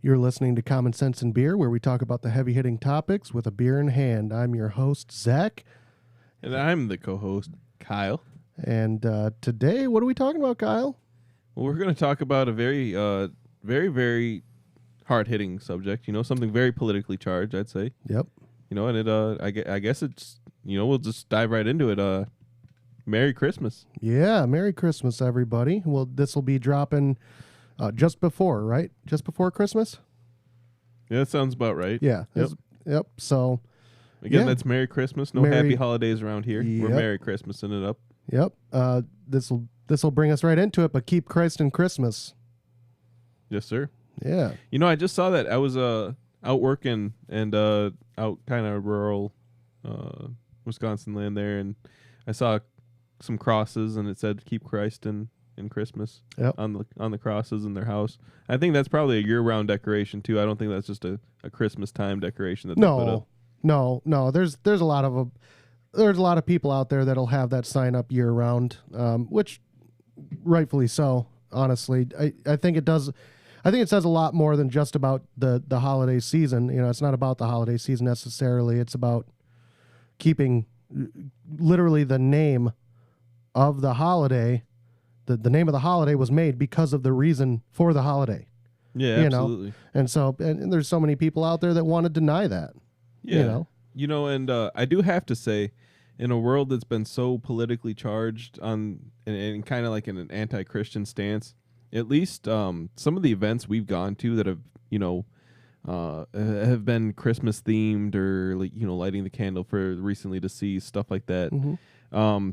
You're listening to Common Sense and Beer, where we talk about the heavy-hitting topics with a beer in hand. I'm your host, Zach. And I'm the co-host, Kyle. And today, what are we talking about, Kyle? Well, we're going to talk about a very, very hard-hitting subject. You know, something very politically charged, I'd say. Yep. You know, and it, I guess it's, you know, we'll just dive right into it. Merry Christmas. Yeah, Merry Christmas, everybody. Well, this will be dropping just before, right? Just before Christmas? Yeah, that sounds about right. Yeah. Yep. So, again, yeah. That's Merry Christmas. No happy holidays around here. Yep. We're Merry Christmasing it up. Yep. This will bring us right into it, but keep Christ in Christmas. Yes, sir. Yeah. You know, I just saw that. I was out working and out kind of rural Wisconsin land there, and I saw some crosses, and it said "Keep Christ in Christmas" on the crosses in their house. I think that's probably a year-round decoration too. I don't think that's just a Christmas time decoration that they put up. No. There's a lot of people out there that'll have that sign up year-round, which rightfully so. Honestly, I think it does. I think it says a lot more than just about the holiday season. You know, it's not about the holiday season necessarily. It's about keeping literally the name of the holiday. The name of the holiday was made because of the reason for the holiday. Yeah, absolutely. Know? And so, and there's so many people out there that want to deny that. Yeah. And I do have to say, in a world that's been so politically charged and kind of like in an anti-Christian stance, at least some of the events we've gone to that have, have been Christmas themed or, like, lighting the candle for recently deceased, stuff like that. Mm-hmm.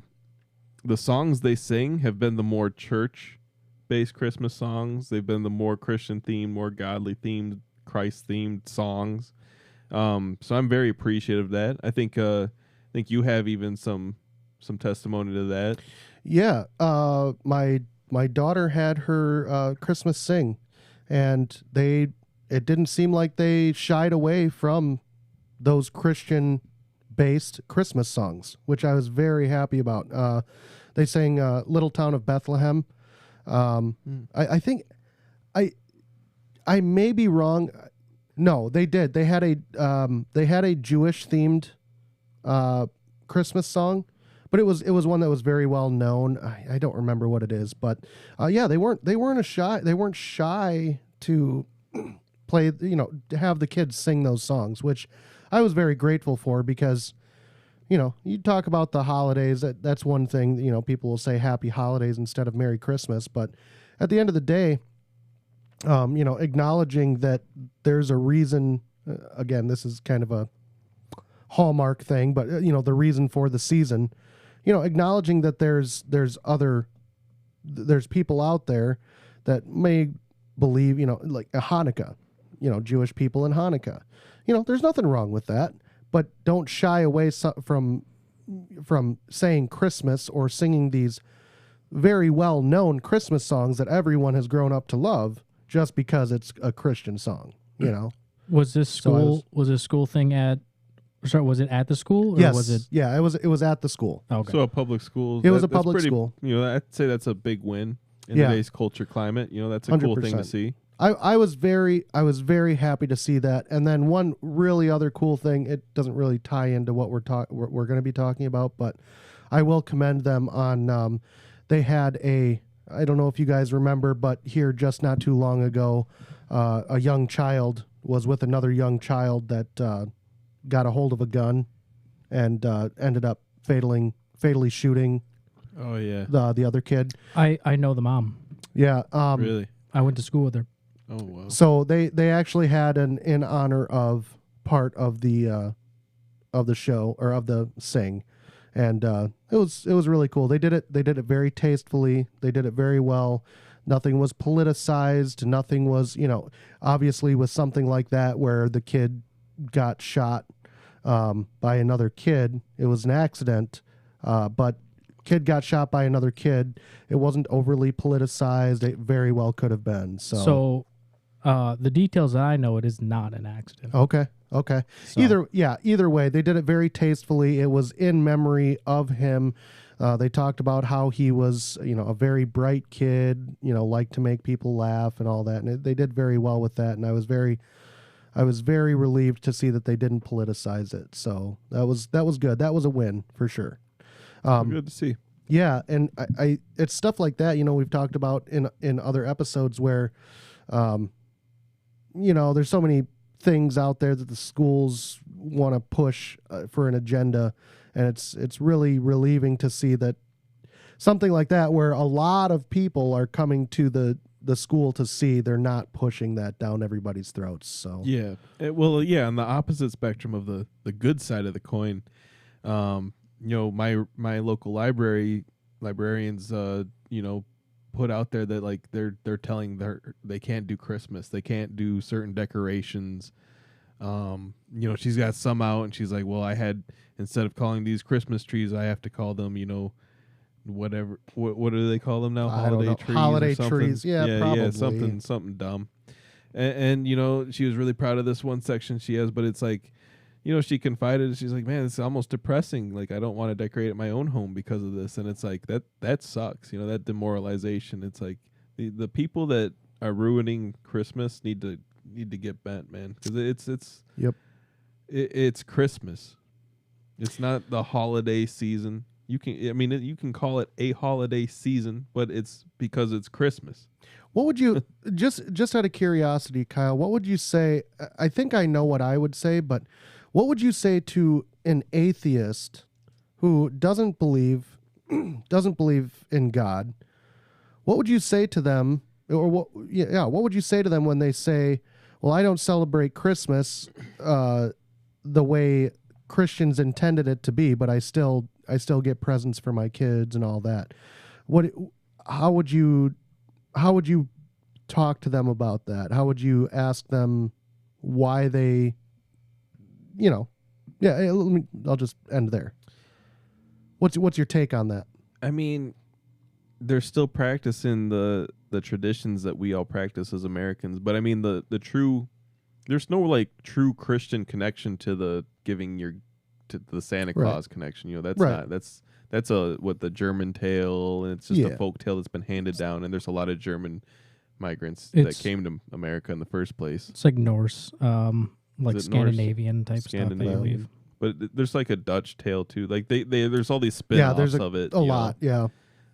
The songs they sing have been the more church-based Christmas songs. They've been the more Christian-themed, more godly-themed, Christ-themed songs. So I'm very appreciative of that. I think you have even some testimony to that. Yeah. My daughter had her Christmas sing, and it didn't seem like they shied away from those Christian-based Christmas songs, which I was very happy about. They sang "Little Town of Bethlehem." I think I may be wrong. No, they did. They had a Jewish themed Christmas song, but it was one that was very well known. I don't remember what it is, but they weren't shy to play, to have the kids sing those songs, which I was very grateful for, because you talk about the holidays, that's one thing, people will say happy holidays instead of Merry Christmas, but at the end of the day, acknowledging that there's a reason, again, this is kind of a Hallmark thing, but the reason for the season, acknowledging that there's people out there that may believe, like a Hanukkah, Jewish people in Hanukkah, there's nothing wrong with that, but don't shy away from saying Christmas or singing these very well-known Christmas songs that everyone has grown up to love just because it's a Christian song, Was this school? Was this school thing at? Sorry, was it at the school? Or yes. Was it? Yeah, it was at the school. Okay. So a public school. It was a public school. I'd say that's a big win in today's culture climate. That's a 100%. Cool thing to see. I was very happy to see that. And then one really other cool thing, it doesn't really tie into what we're going to be talking about, but I will commend them on, they had I don't know if you guys remember, but here just not too long ago, a young child was with another young child that got a hold of a gun and ended up fatally shooting Oh yeah, the other kid. I know the mom. Yeah. Really? I went to school with her. Oh wow. So they actually had an in honor of part of the show, or of the sing, and it was really cool. They did it very tastefully. They did it very well. Nothing was politicized. Nothing was, obviously with something like that where the kid got shot by another kid, it was an accident, but kid got shot by another kid. It wasn't overly politicized. It very well could have been. So the details that I know, it is not an accident. Okay. So. Either way, they did it very tastefully. It was in memory of him. They talked about how he was, a very bright kid, liked to make people laugh and all that. And they did very well with that. And I was very relieved to see that they didn't politicize it. So that was good. That was a win for sure. Good to see. Yeah, and I it's stuff like that. We've talked about in other episodes where, there's so many things out there that the schools want to push for an agenda, and it's really relieving to see that something like that, where a lot of people are coming to the school to see, they're not pushing that down everybody's throats. So yeah, on the opposite spectrum of the good side of the coin, my local librarians, put out there that like they're telling they can't do Christmas, they can't do certain decorations. She's got some out, and she's like, well, instead of calling these Christmas trees, I have to call them, whatever. What do they call them now? Holiday trees. Holiday or something? trees. Yeah, probably. Yeah, something dumb. And she was really proud of this one section she has, but it's like, she confided, she's like, man, it's almost depressing. Like, I don't want to decorate at my own home because of this. And it's like, that sucks. that demoralization. It's like the people that are ruining Christmas need to get bent, man. Cause it's Christmas. It's not the holiday season. You can call it a holiday season, but it's because it's Christmas. What would you just out of curiosity, Kyle, what would you say? I think I know what I would say, but what would you say to an atheist who doesn't believe in God? What would you say to them, or what would you say to them when they say, well, I don't celebrate Christmas the way Christians intended it to be, but I still get presents for my kids and all that. How would you talk to them about that? How would you ask them why they, I'll just end there. What's your take on that? I mean, they're still practicing the traditions that we all practice as Americans, but I mean there's no like true Christian connection to the giving to the Santa Claus connection. That's right. not that's the German tale, and it's just a folk tale that's been handed down, and there's a lot of German migrants that came to America in the first place. It's like Norse, like Scandinavian type stuff. But there's like a Dutch tale too. Like there's all these spin-offs of it. A lot, yeah.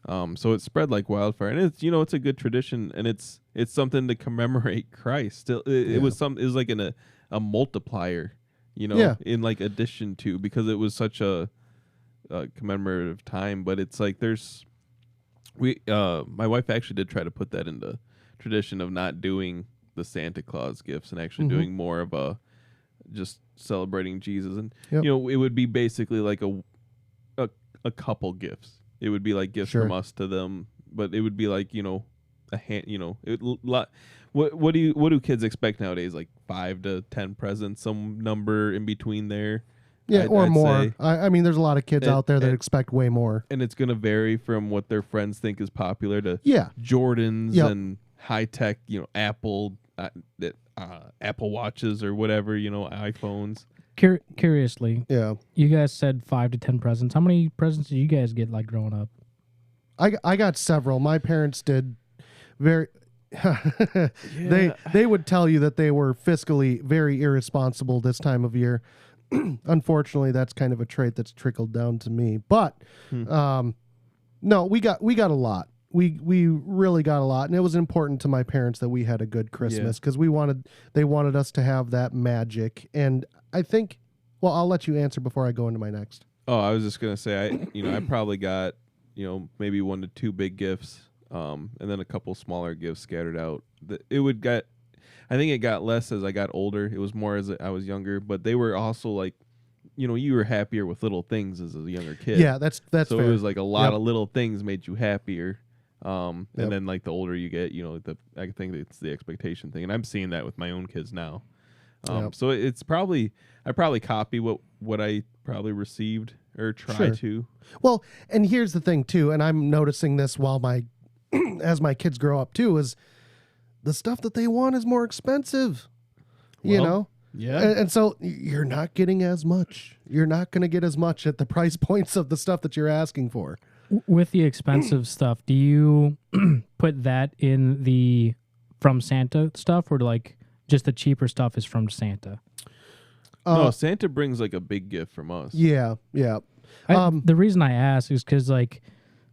So it's spread like wildfire, and it's it's a good tradition, and it's something to commemorate Christ. It was like a multiplier, in like addition to, because it was such a commemorative time. But it's like my wife actually did try to put that into tradition of not doing the Santa Claus gifts and actually doing more of a just celebrating Jesus, and it would be basically like a couple gifts. It would be like gifts from us to them, but it would be like a hand. What do kids expect nowadays? Like 5 to 10 presents, some number in between there. Yeah, I'd more. I mean, there's a lot of kids out there that expect way more, and it's going to vary from what their friends think is popular to Jordans and high tech, Apple Apple Watches or whatever, iPhones. Curiously, you guys said 5 to 10 presents. How many presents did you guys get like growing up? I got several. My parents did very. They would tell you that they were fiscally very irresponsible this time of year. Unfortunately, that's kind of a trait that's trickled down to me. But no, we got a lot. We really got a lot, and it was important to my parents that we had a good Christmas because they wanted us to have that magic. And I think, well, I'll let you answer before I go into my next. Oh, I was just gonna say, I probably got maybe 1 to 2 big gifts, and then a couple smaller gifts scattered out. I think it got less as I got older. It was more as I was younger, but they were also like, you were happier with little things as a younger kid. Yeah, that's so fair. It was like a lot of little things made you happier. And then like the older you get, I think it's the expectation thing, and I'm seeing that with my own kids now. So it's probably I copy what I probably received or try to. Well, and here's the thing too, and I'm noticing this while as my kids grow up too, is the stuff that they want is more expensive. Yeah. And so you're not getting as much. You're not going to get as much at the price points of the stuff that you're asking for. With the expensive stuff, do you put that in the from Santa stuff, or like just the cheaper stuff is from Santa? No, Santa brings like a big gift from us. Yeah. The reason I ask is because like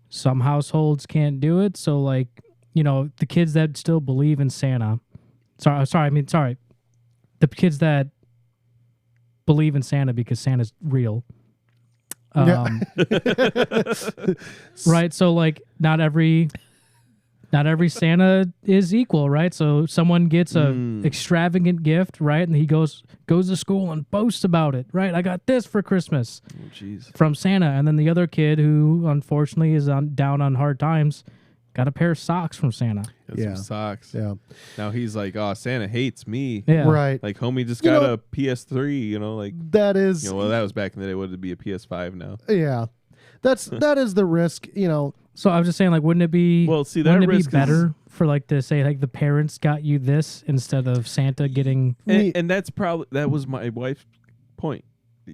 some households can't do it. So like, the kids that still believe in Santa. Sorry. The kids that believe in Santa because Santa's real. Right. So like not every Santa is equal, right? So someone gets a extravagant gift, right? And he goes to school and boasts about it, right? I got this for Christmas from Santa. And then the other kid who unfortunately is down on hard times got a pair of socks from Santa. Some socks. Yeah. Now he's like, oh, Santa hates me. Yeah. Right. Like homie just got a PS3, like that is well, that was back in the day. Would it be a PS5 now? Yeah. That is the risk, So I was just saying, like, wouldn't it be risk better for like to say like the parents got you this instead of Santa getting and that was my wife's point.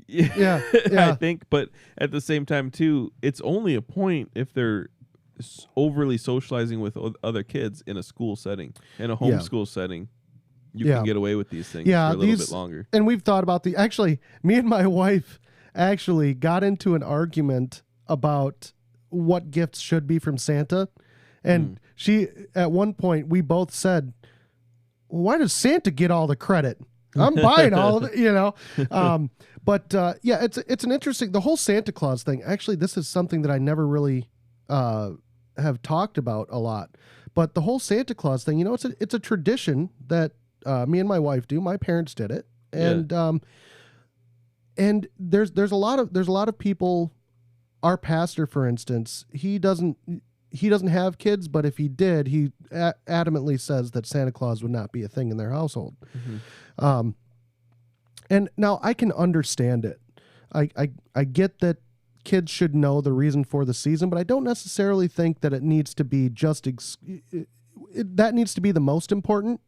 Yeah. I think, but at the same time too, it's only a point if they're overly socializing with other kids in a school setting, in a homeschool setting. You can get away with these things for a little bit longer. And we've thought about actually, me and my wife actually got into an argument about what gifts should be from Santa. And she, at one point, we both said, well, why does Santa get all the credit? I'm buying all of it, But it's an interesting, the whole Santa Claus thing. Actually, this is something that I never really have talked about a lot. But the whole Santa Claus thing, it's a tradition that me and my wife do. My parents did it. And there's a lot of people. Our pastor, for instance, he doesn't have kids, but if he did, he adamantly says that Santa Claus would not be a thing in their household. And now I can understand it. I get that kids should know the reason for the season, but I don't necessarily think that it needs to be that needs to be the most important.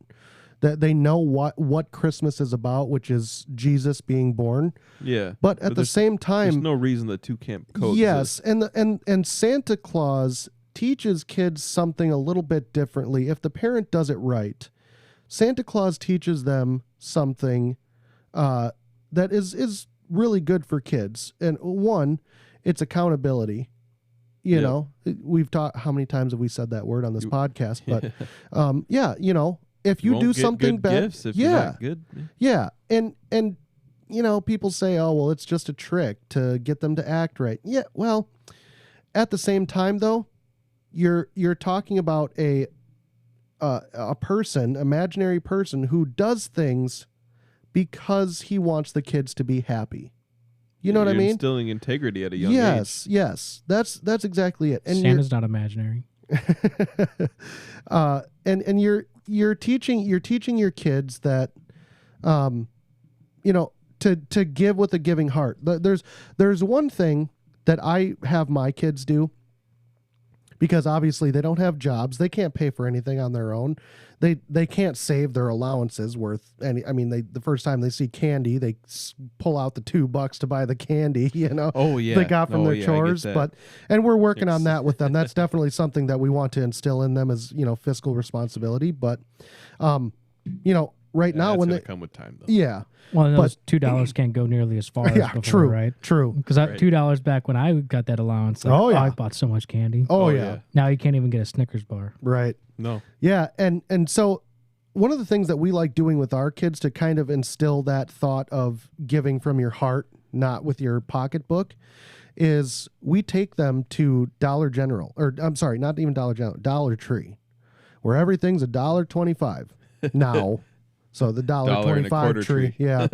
That they know what Christmas is about, which is Jesus being born. Yeah. But at the same time, there's no reason the two can't coexist. Yes, and Santa Claus teaches kids something a little bit differently. If the parent does it right, Santa Claus teaches them something that is really good for kids. And one, it's accountability. You know, we've taught, how many times have we said that word on this podcast? But if you do something bad, good. And people say, oh, well, it's just a trick to get them to act right. Yeah, well, at the same time though, you're talking about a person, imaginary person who does things because he wants the kids to be happy. You know what I mean? Instilling integrity at a young age. Yes. That's exactly it. And Santa's not imaginary. And you're teaching your kids that, to give with a giving heart. There's one thing that I have my kids do, because obviously they don't have jobs. They can't pay for anything on their own. They can't save their allowances worth any. I mean, the first time they see candy, they pull out the $2 to buy the candy, Oh yeah. they got from their chores. And we're working on that with them. That's definitely something that we want to instill in them as, fiscal responsibility. But, right now when they come with time though. Yeah. Well, those $2 can't go nearly as far as before, true, right? True. Because $2 back when I got that allowance, I bought so much candy. Oh yeah. Now you can't even get a Snickers bar. Right. No. Yeah, and so one of the things that we like doing with our kids to kind of instill that thought of giving from your heart, not with your pocketbook, is we take them to Dollar General, or I'm sorry, not even Dollar General, Dollar Tree, where everything's $1.25 now. So the $1.25 tree. Yeah.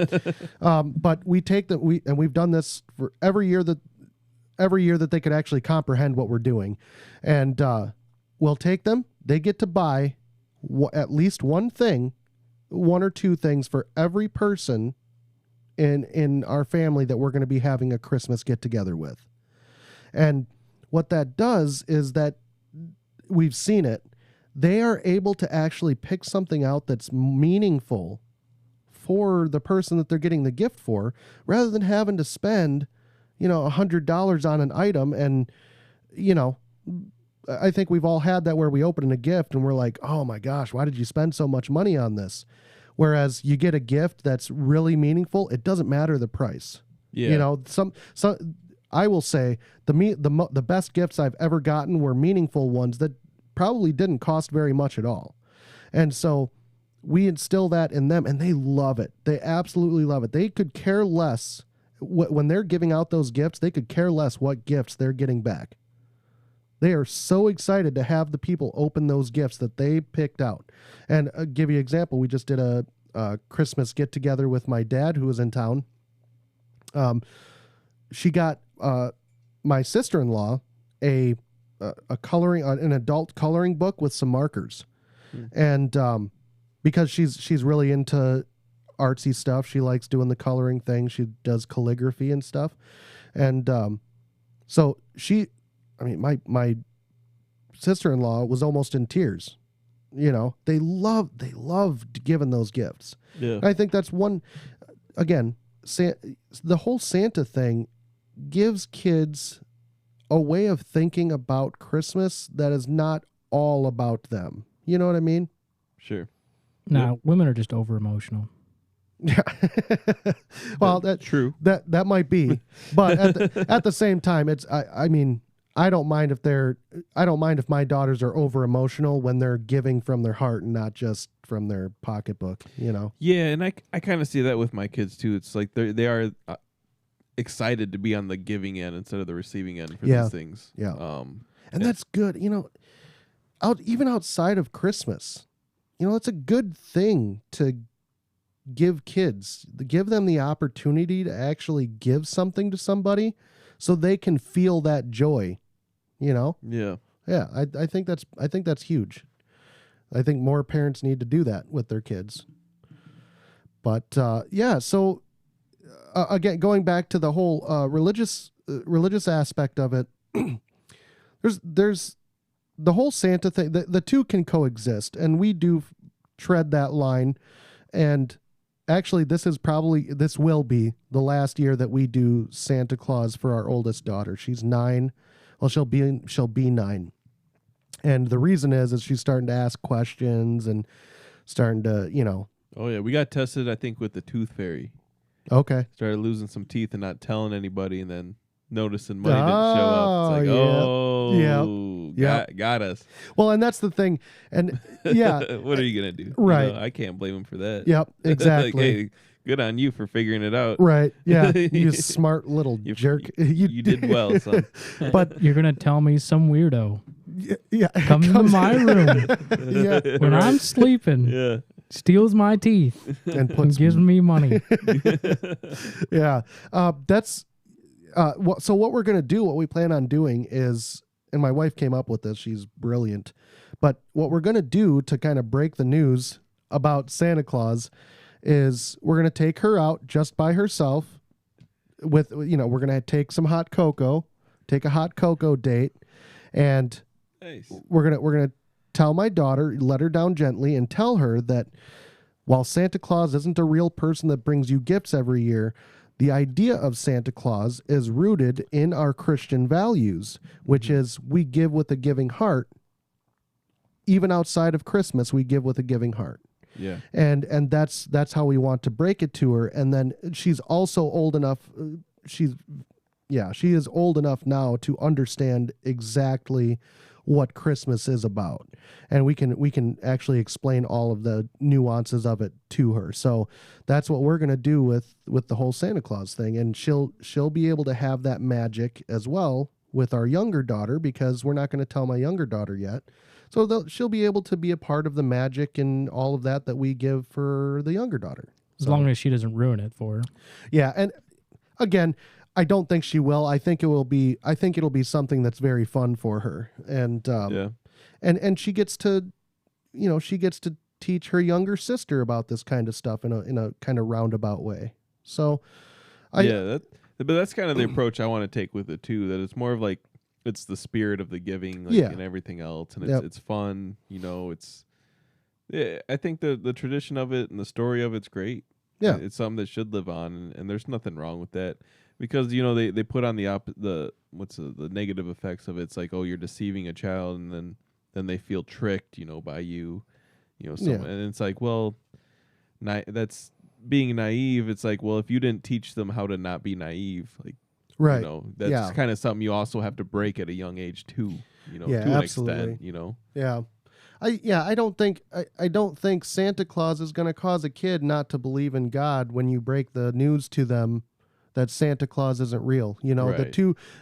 But we take them, we've done this for every year that they could actually comprehend what we're doing. And we'll take them, they get to buy at least one or two things for every person in our family that we're going to be having a Christmas get together with. And what that does is that we've seen it. They are able to actually pick something out that's meaningful for the person that they're getting the gift for, rather than having to spend, $100 on an item. And, I think we've all had that where we open a gift and we're like, oh my gosh, why did you spend so much money on this? Whereas you get a gift that's really meaningful, it doesn't matter the price. Yeah. Some I will say the best gifts I've ever gotten were meaningful ones that probably didn't cost very much at all. And so we instill that in them and they love it. They absolutely love it. They could care less when they're giving out those gifts, they could care less what gifts they're getting back. They are so excited to have the people open those gifts that they picked out. And I'll give you an example. We just did a Christmas get together with my dad who was in town. She got my sister-in-law a coloring, an adult coloring book with some markers. And because she's really into artsy stuff, she likes doing the coloring thing. She does calligraphy and stuff. And so my sister-in-law was almost in tears. They loved giving those gifts. Yeah. I think that's one, again, the whole Santa thing gives kids a way of thinking about Christmas that is not all about them. You know what I mean? Sure. No, women are just over emotional. Yeah. Well, that's true. That might be, but at the same time, it's I don't mind if my daughters are over emotional when they're giving from their heart and not just from their pocketbook. Yeah, and I kind of see that with my kids too. It's like they are excited to be on the giving end instead of the receiving end for these things. Yeah. And that's good. Even outside of Christmas, it's a good thing to give them the opportunity to actually give something to somebody so they can feel that joy, Yeah. Yeah. I think that's huge. I think more parents need to do that with their kids. But so again, going back to the whole religious aspect of it, there's the whole Santa thing. The two can coexist, and we do tread that line. And actually, this will be the last year that we do Santa Claus for our oldest daughter. She's 9. Well, she'll be 9. And the reason is she's starting to ask questions and starting to, Oh yeah, we got tested, I think, with the tooth fairy. Okay. Started losing some teeth and not telling anybody, and then noticing money didn't show up. It's like, got us. Well, and that's the thing. And yeah. What are you gonna do? Right. I can't blame him for that. Yep, exactly. Like, hey, good on you for figuring it out. Right. Yeah. You smart little jerk. You did well, son. But you're gonna tell me some weirdo. Yeah. Comes to my room. Yeah. When I'm sleeping. Yeah. Steals my teeth and gives me money. Yeah. So what we're going to do, what we plan on doing is, and my wife came up with this, she's brilliant, but what we're going to do to kind of break the news about Santa Claus is we're going to take her out just by herself with, we're going to take some hot cocoa, take a hot cocoa date, and nice. we're going to tell my daughter, let her down gently and tell her that while Santa Claus isn't a real person that brings you gifts every year, the idea of Santa Claus is rooted in our Christian values, which is we give with a giving heart. Even outside of Christmas, we give with a giving heart. Yeah. And that's how we want to break it to her. And then she's also old enough. She is old enough now to understand exactly what Christmas is about, and we can actually explain all of the nuances of it to her. So that's what we're gonna do with the whole Santa Claus thing, and she'll be able to have that magic as well with our younger daughter, because we're not going to tell my younger daughter yet. So she'll be able to be a part of the magic and all of that we give for the younger daughter. As long as she doesn't ruin it for her. Yeah, and again, I don't think she will. I think it'll be something that's very fun for her. And and she gets to teach her younger sister about this kind of stuff in a kind of roundabout way. So but that's kind of the approach I want to take with it too, that it's more of like it's the spirit of the giving and everything else, and it's fun, I think the tradition of it and the story of it's great. Yeah. It's something that should live on, and there's nothing wrong with that. Because they put on the negative effects of it. It's like, oh, you're deceiving a child, and then they feel tricked, by you, and it's like, well, that's being naive. It's like, well, if you didn't teach them how to not be naive, like, right, that's kind of something you also have to break at a young age too, to an absolutely. extent, Yeah. I don't think Santa Claus is going to cause a kid not to believe in God when you break the news to them that Santa Claus isn't real. Right.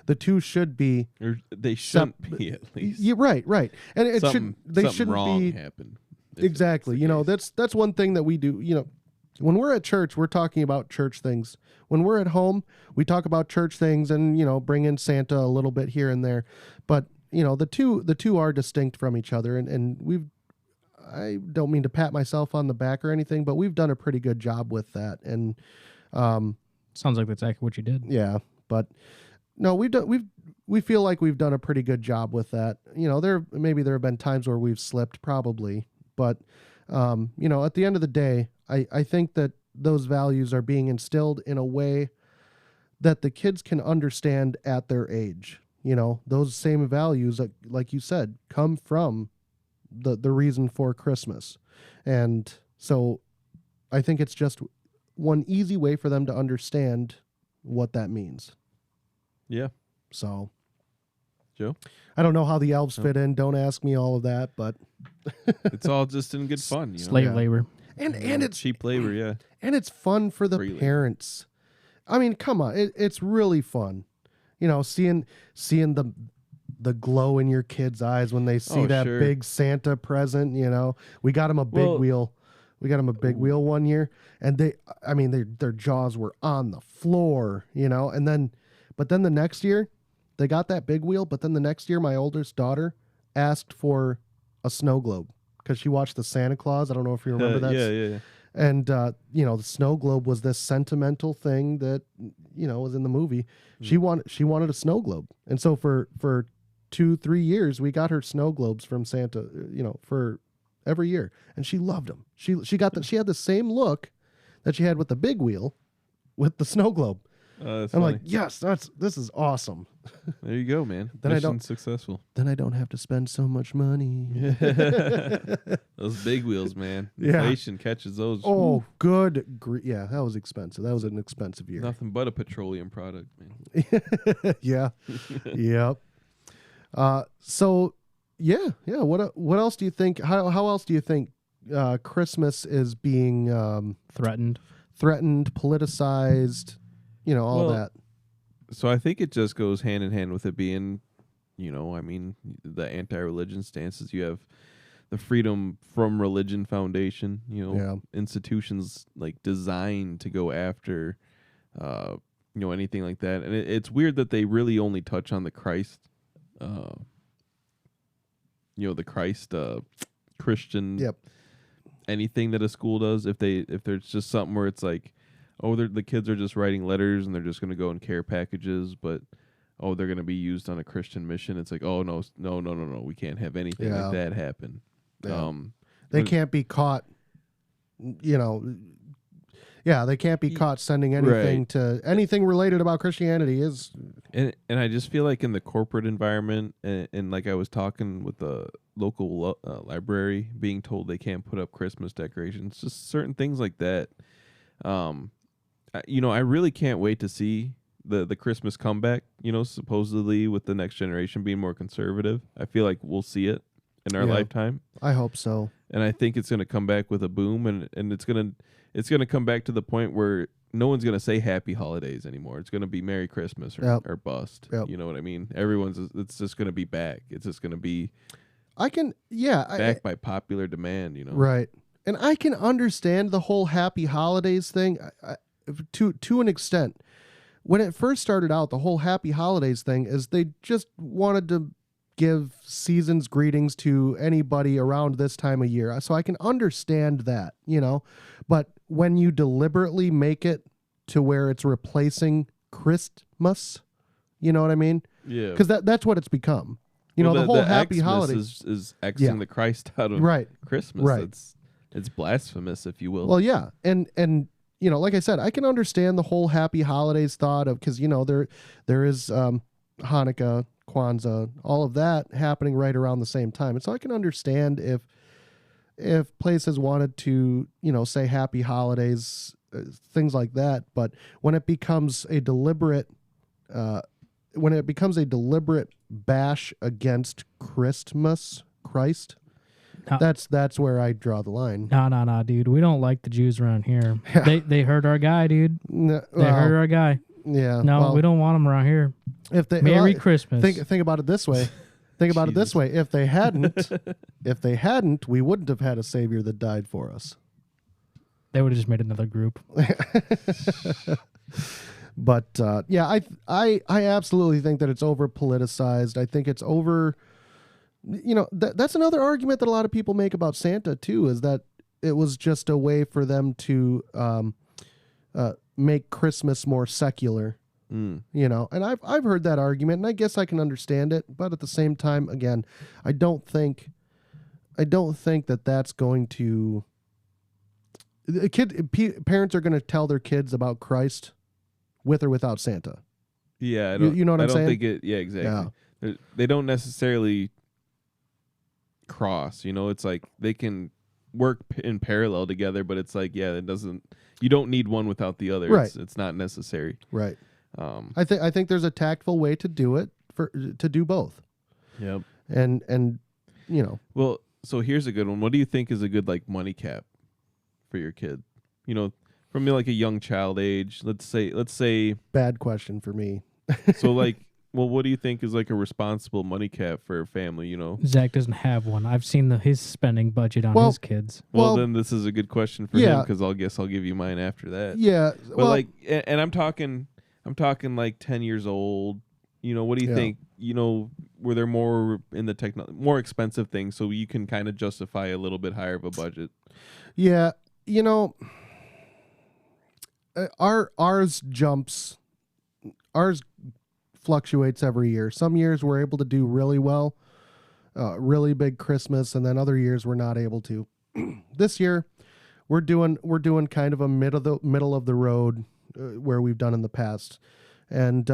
The two should be, or they shouldn't be, at least. Yeah, right. And it something shouldn't wrong be happen. Exactly. That's one thing that we do. When we're at church, we're talking about church things. When we're at home, we talk about church things and, bring in Santa a little bit here and there. But, the two are distinct from each other. And I don't mean to pat myself on the back or anything, but we've done a pretty good job with that. And, sounds like that's exactly what you did. yeah, but no, we feel like we've done a pretty good job with that. There have been times where we've slipped, probably, but at the end of the day, I think that those values are being instilled in a way that the kids can understand at their age. Those same values, like you said, come from the reason for Christmas. And so I think it's just one easy way for them to understand what that means. Yeah. So, Joe? I don't know how the elves fit in. Don't ask me all of that, but it's all just in good fun. Slave labor. And it's cheap labor, yeah. And it's fun for the Freely. parents. I mean, come on. It's really fun. Seeing the glow in your kids' eyes when they see that sure. big Santa present, We got them a big wheel. We got them a big wheel one year, and their jaws were on the floor, but then the next year they got that big wheel, but then the next year my oldest daughter asked for a snow globe because she watched the Santa Claus. I don't know if you remember that. Yeah. And, the snow globe was this sentimental thing that, was in the movie. She wanted a snow globe. And so for 2-3 years, we got her snow globes from Santa, for every year. And she loved them. She had the same look that she had with the big wheel with the snow globe. I'm funny. Like, yes, this is awesome. There you go, man. Then Mission successful. Then I don't have to spend so much money. Those big wheels, man. Yeah. Inflation catches those. Oh, good. Yeah, that was expensive. That was an expensive year. Nothing but a petroleum product, man. Yeah. Yep. So, yeah. What else do you think? How else do you think Christmas is being Threatened, politicized? All that. So I think it just goes hand in hand with it being, the anti-religion stances. You have the Freedom from Religion Foundation, institutions like designed to go after, anything like that. And it's weird that they really only touch on the Christ, the Christ Christian. Yep. Anything that a school does, if there's just something where it's like, oh, the kids are just writing letters and they're just going to go in care packages, but they're going to be used on a Christian mission. It's like, oh no, we can't have anything like that happen. Yeah. They can't be caught. They can't be caught sending anything to anything related about Christianity is. And I just feel like in the corporate environment, and like I was talking with the local library, being told they can't put up Christmas decorations, just certain things like that. I really can't wait to see the Christmas comeback, supposedly with the next generation being more conservative. I feel like we'll see it in our lifetime. I hope so. And I think it's going to come back with a boom, and it's going to come back to the point where no one's going to say happy holidays anymore. It's going to be Merry Christmas or bust. Yep. You know what I mean? It's just going to be back. It's just going to be back by popular demand, Right. And I can understand the whole happy holidays thing to an extent. When it first started out, the whole happy holidays thing is they just wanted to give season's greetings to anybody around this time of year. So I can understand that, but when you deliberately make it to where it's replacing Christmas, you know what I mean? Yeah. Because that's what it's become. The whole happy holidays is Xing the Christ out of Christmas. Right. It's blasphemous, if you will. Well, yeah. And like I said, I can understand the whole happy holidays thought of, because there is Hanukkah, Kwanzaa, all of that happening right around the same time, and so I can understand if places wanted to say happy holidays, things like that. But when it becomes a deliberate bash against Christ, No. that's where I draw the line. No, dude. We don't like the Jews around here. They hurt our guy, dude. They hurt our guy. Yeah. No, we don't want them around here. If they Merry Christmas. Think about it this way. Think about it this way. If they hadn't, we wouldn't have had a savior that died for us. They would have just made another group. But yeah, I absolutely think that it's over politicized. I think it's over. That's another argument that a lot of people make about Santa too, is that it was just a way for them to make Christmas more secular. And I've heard that argument, and I guess I can understand it, but at the same time, again, I don't think that that's going to. Parents are going to tell their kids about Christ with or without Santa. Yeah, I don't, you know what I'm saying? Think it. Yeah, exactly. Yeah. They don't necessarily cross. It's like they can work in parallel together, but it's like, it doesn't. You don't need one without the other. Right. It's not necessary. Right. I think there's a tactful way to do it, to do both. Yep. And Well, so here's a good one. What do you think is a good money cap for your kid? From like a young child age. Let's say. Bad question for me. So well, what do you think is a responsible money cap for a family? Zach doesn't have one. I've seen his spending budget on his kids. Well, then this is a good question for him, because I'll give you mine after that. Yeah. But and I'm talking 10 years old. What do you think? Where they're more in the more expensive things, so you can kind of justify a little bit higher of a budget. Yeah, ours fluctuates every year. Some years we're able to do really well, really big Christmas, and then other years we're not able to. This year we're doing kind of a middle of the road where we've done in the past, and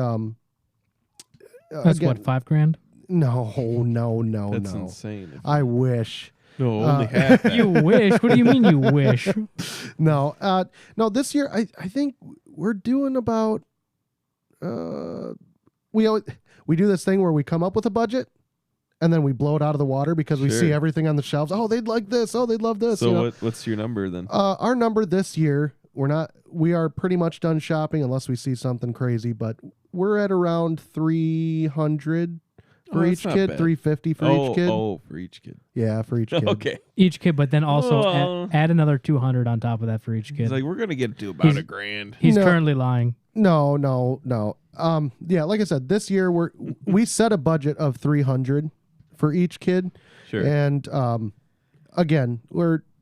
that's again, what, $5,000? No. That's insane. I wish. No, only half. You wish? What do you mean you wish? No. This year I think we're doing about. We do this thing where we come up with a budget, and then we blow it out of the water because we see everything on the shelves. Oh, they'd like this. Oh, they'd love this. So what's your number then? Our number this year, we are pretty much done shopping unless we see something crazy, but we're at around 300 for each kid, 350 for each kid. Oh, for each kid. Yeah, for each kid. Okay. Each kid, but then also add another 200 on top of that for each kid. He's like, we're going to get to about $1,000. He's currently lying. No. Yeah, like I said, this year we set a budget of 300 for each kid. Sure. And again,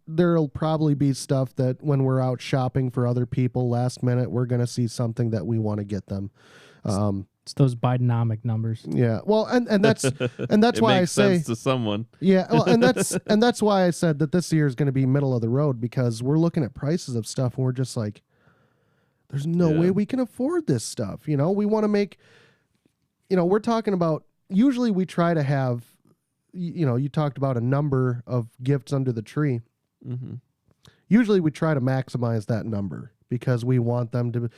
there'll probably be stuff that when we're out shopping for other people last minute, we're going to see something that we want to get them. It's those Bidenomic numbers. Yeah. Well, and that's why I say sense to someone. Yeah. Well, and that's why I said that this year is going to be middle of the road, because we're looking at prices of stuff and we're just like, there's no way we can afford this stuff. We want to make, we're talking about, usually we try to have, you talked about a number of gifts under the tree. Mm-hmm. Usually we try to maximize that number because we want them to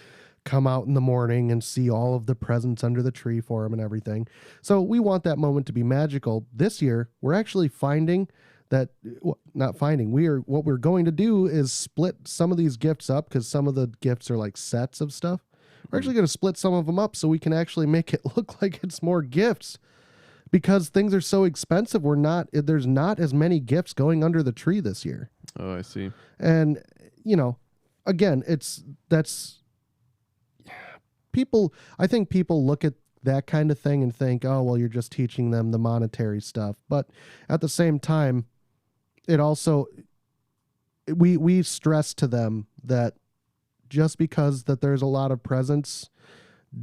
come out in the morning and see all of the presents under the tree for them and everything. So we want that moment to be magical. This year, we're actually finding that, what we're going to do is split some of these gifts up, because some of the gifts are like sets of stuff. We're actually going to split some of them up so we can actually make it look like it's more gifts, because things are so expensive. There's not as many gifts going under the tree this year. Oh, I see. And, again, I think people look at that kind of thing and think, oh, well, you're just teaching them the monetary stuff. But at the same time, it also, we stress to them that just because that there's a lot of presents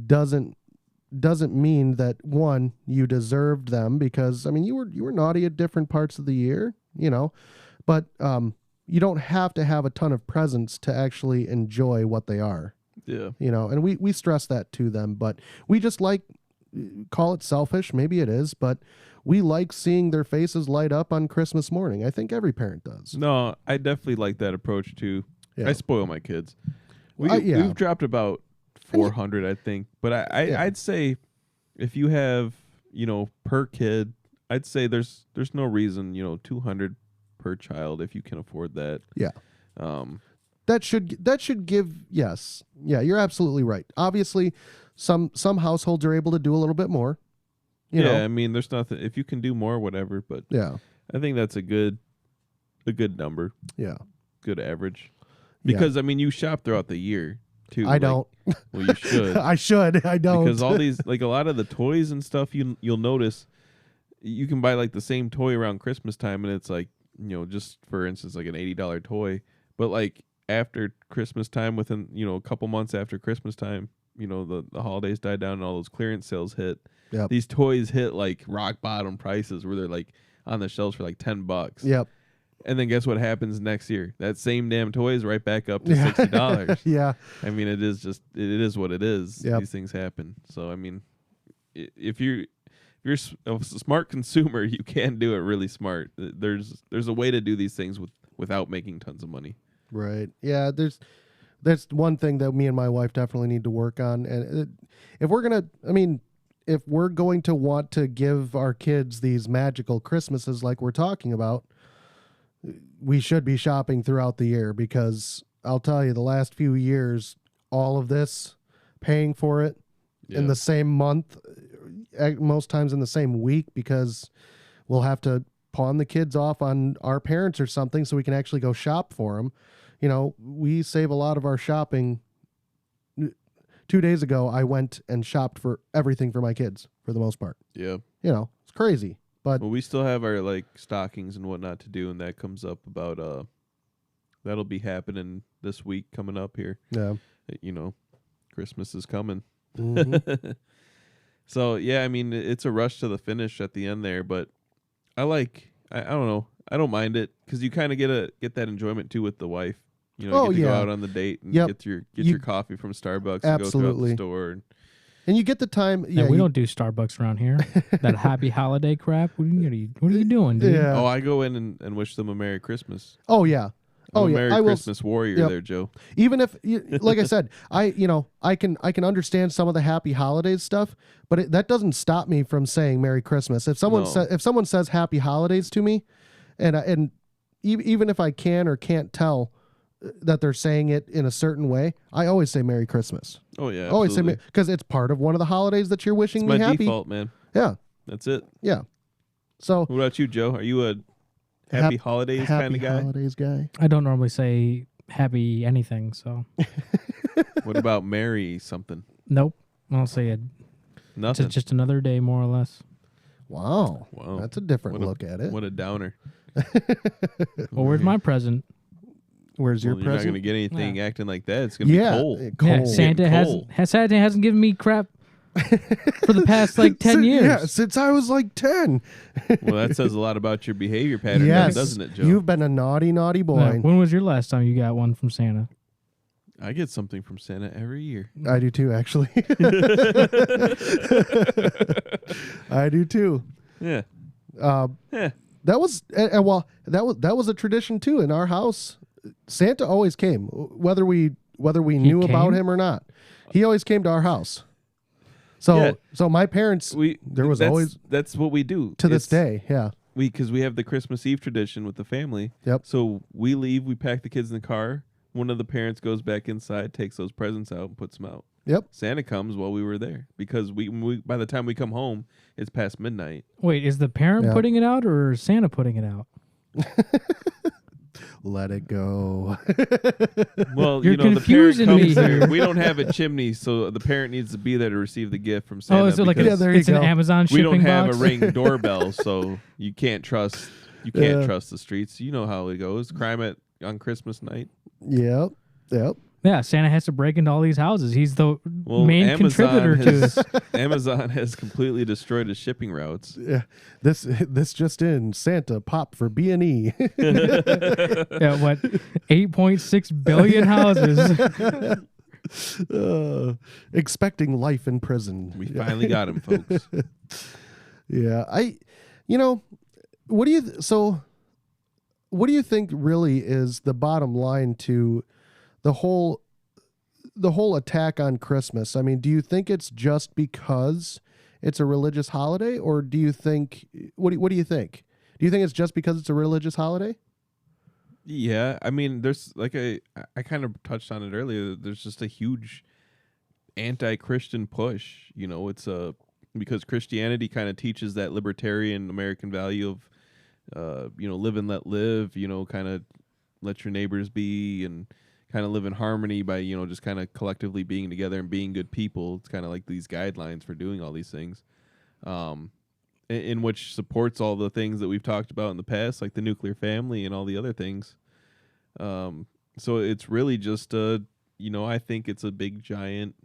doesn't mean that, one, you deserved them, because you were naughty at different parts of the year, but you don't have to have a ton of presents to actually enjoy what they are. Yeah. You know, and we stress that to them, but we just like, call it selfish, maybe it is, but we like seeing their faces light up on Christmas morning. I think every parent does. No, I definitely like that approach too. Yeah. I spoil my kids. Yeah. We've dropped about 400, I think, but I'd say if you have, per kid, I'd say there's no reason, 200 per child if you can afford that. Yeah. That should give, yes. Yeah, you're absolutely right. Obviously, some households are able to do a little bit more. You know? I mean, there's nothing, if you can do more, whatever, but yeah, I think that's a good number. Yeah. Good average. Because I mean, you shop throughout the year too. I don't. Well, you should. I should. I don't. Because all these, like a lot of the toys and stuff, you'll notice you can buy like the same toy around Christmas time, and it's like, just for instance, like an $80 toy, but like after Christmas time, within a couple months after Christmas time, the holidays die down and all those clearance sales hit. Yep. These toys hit like rock bottom prices where they're like on the shelves for like $10. Yep. And then guess what happens next year? That same damn toy is right back up to $60. Yeah. I mean, it is what it is. Yep. These things happen. So I mean, if you're a smart consumer, you can do it really smart. There's a way to do these things without making tons of money. Right. Yeah. That's one thing that me and my wife definitely need to work on. And if we're going to want to give our kids these magical Christmases like we're talking about, we should be shopping throughout the year, because I'll tell you, the last few years, all of this, paying for it in the same month, most times in the same week, because we'll have to pawn the kids off on our parents or something so we can actually go shop for them. We save a lot of our shopping. 2 days ago, I went and shopped for everything for my kids for the most part. Yeah. It's crazy. But we still have our like stockings and whatnot to do, and that comes up about that'll be happening this week coming up here. Yeah. Christmas is coming. Mm-hmm. So yeah, I mean, it's a rush to the finish at the end there, but I don't know. I don't mind it, because you kind of get that enjoyment too with the wife. You get to go out on the date and get your coffee from Starbucks and go throughout the store. And you get the time. Yeah, we don't do Starbucks around here. That happy holiday crap. What are you doing, dude? Yeah. Oh, I go in and wish them a Merry Christmas. Oh yeah. I'm a Merry Christmas warrior there, Joe. Even if, like I said, I can understand some of the happy holidays stuff, but that doesn't stop me from saying Merry Christmas. If someone says Happy Holidays to me, and even if I can or can't tell that they're saying it in a certain way, I always say Merry Christmas. Oh yeah, always say, because it's part of one of the holidays that you're wishing me happy. It's my default, man. Yeah, that's it. Yeah. So, what about you, Joe? Are you a happy holidays kind of guy? Happy holidays guy. I don't normally say happy anything, so. What about Merry something? Nope, I'll say it. Nothing. It's just another day, more or less. Wow. That's a different look at it. What a downer. Well, where's my present? Where's your present? You're not going to get anything acting like that. It's going to be cold. Yeah, Santa hasn't given me crap for the past like 10 years. Yeah, since I was like 10. Well, that says a lot about your behavior pattern, doesn't it, Joe? You've been a naughty, naughty boy. Yeah, when was your last time you got one from Santa? I get something from Santa every year. I do too, actually. I do too. Yeah. That was that was a tradition too in our house. Santa always came, whether we knew about him or not. He always came to our house. So my parents, that's what we do to this day. Yeah, because we have the Christmas Eve tradition with the family. Yep. So we leave, we pack the kids in the car. One of the parents goes back inside, takes those presents out, and puts them out. Yep. Santa comes while we were there, because we by the time we come home, it's past midnight. Wait, is the parent putting it out or Santa putting it out? Let it go. Well, You're the parent me comes there. here. We don't have a chimney, so the parent needs to be there to receive the gift from Santa. Oh, is it like there it's you an go. Amazon we shipping don't have box? a Ring doorbell, so you can't trust trust the streets. You know how it goes. Crime on Christmas night. Yep. Yeah, Yeah, Santa has to break into all these houses. He's the main Amazon contributor to this. Amazon has completely destroyed his shipping routes. Yeah, this just in: Santa pop for B&E. Yeah, what 8.6 billion houses. Expecting life in prison. We finally got him, folks. Yeah, what do you think really is the bottom line to the whole attack on Christmas? I mean, do you think it's just because it's a religious holiday, or do you think what do you think? Do you think it's just because it's a religious holiday? Yeah, I mean, there's like I kind of touched on it earlier. There's just a huge anti-Christian push. It's because Christianity kind of teaches that libertarian American value of live and let live, kind of let your neighbors be and kind of live in harmony by, just kind of collectively being together and being good people. It's kind of like these guidelines for doing all these things, in which supports all the things that we've talked about in the past, like the nuclear family and all the other things. So it's really just, I think it's a big, giant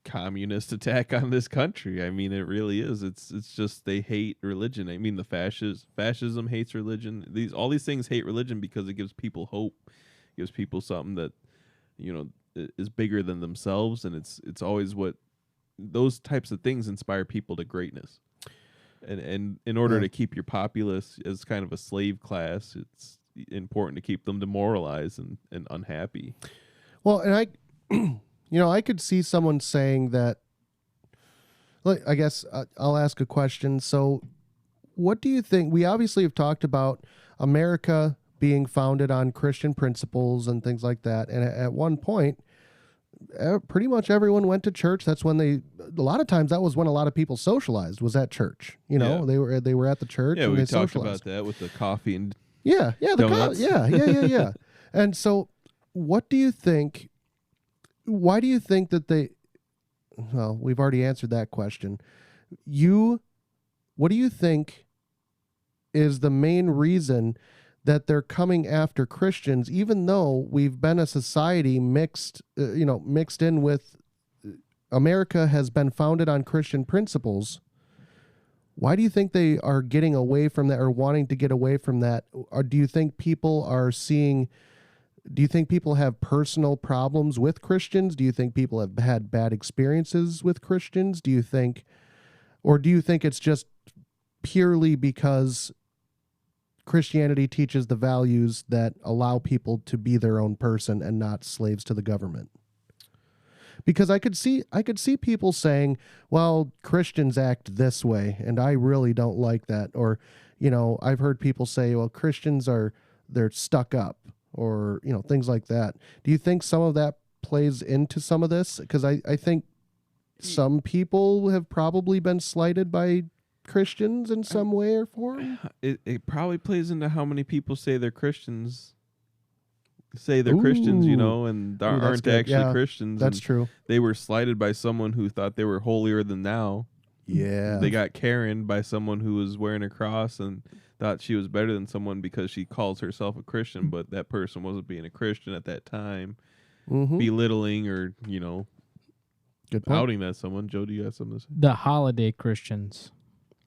communist attack on this country. I mean, it really is. It's just they hate religion. I mean, the fascism hates religion. All these things hate religion because it gives people hope, gives people something that is bigger than themselves, and it's always what those types of things inspire people to greatness. And in order to keep your populace as kind of a slave class, it's important to keep them demoralized and unhappy. Well, and I could see someone saying that, like, I guess I'll ask a question. So what do you think? We obviously have talked about America being founded on Christian principles and things like that. And at one point, pretty much everyone went to church. That's when a lot of times that was when a lot of people socialized, was at church. Yeah. They were at the church. Yeah, and we they talked socialized. about that with the coffee and donuts. Yeah. And so what do you think? Why do you think that well, we've already answered that question. What do you think is the main reason that they're coming after Christians, even though we've been a society mixed in with America has been founded on Christian principles? Why do you think they are getting away from that or wanting to get away from that? Or do you think people have personal problems with Christians? Do you think people have had bad experiences with Christians? Do you think it's just purely because Christianity teaches the values that allow people to be their own person and not slaves to the government? Because I could see people saying, well, Christians act this way and I really don't like that. Or, I've heard people say, well, Christians they're stuck up, or, things like that. Do you think some of that plays into some of this? Because I think some people have probably been slighted by Christians in some way or form. It probably plays into how many people say they're Christians, and aren't actually Christians. That's true. They were slighted by someone who thought they were holier than thou. Yeah. They got Karen by someone who was wearing a cross and thought she was better than someone because she calls herself a Christian, but that person wasn't being a Christian at that time. Mm-hmm. Belittling or, good point. outing at someone. Joe, do you have something to say? The holiday Christians,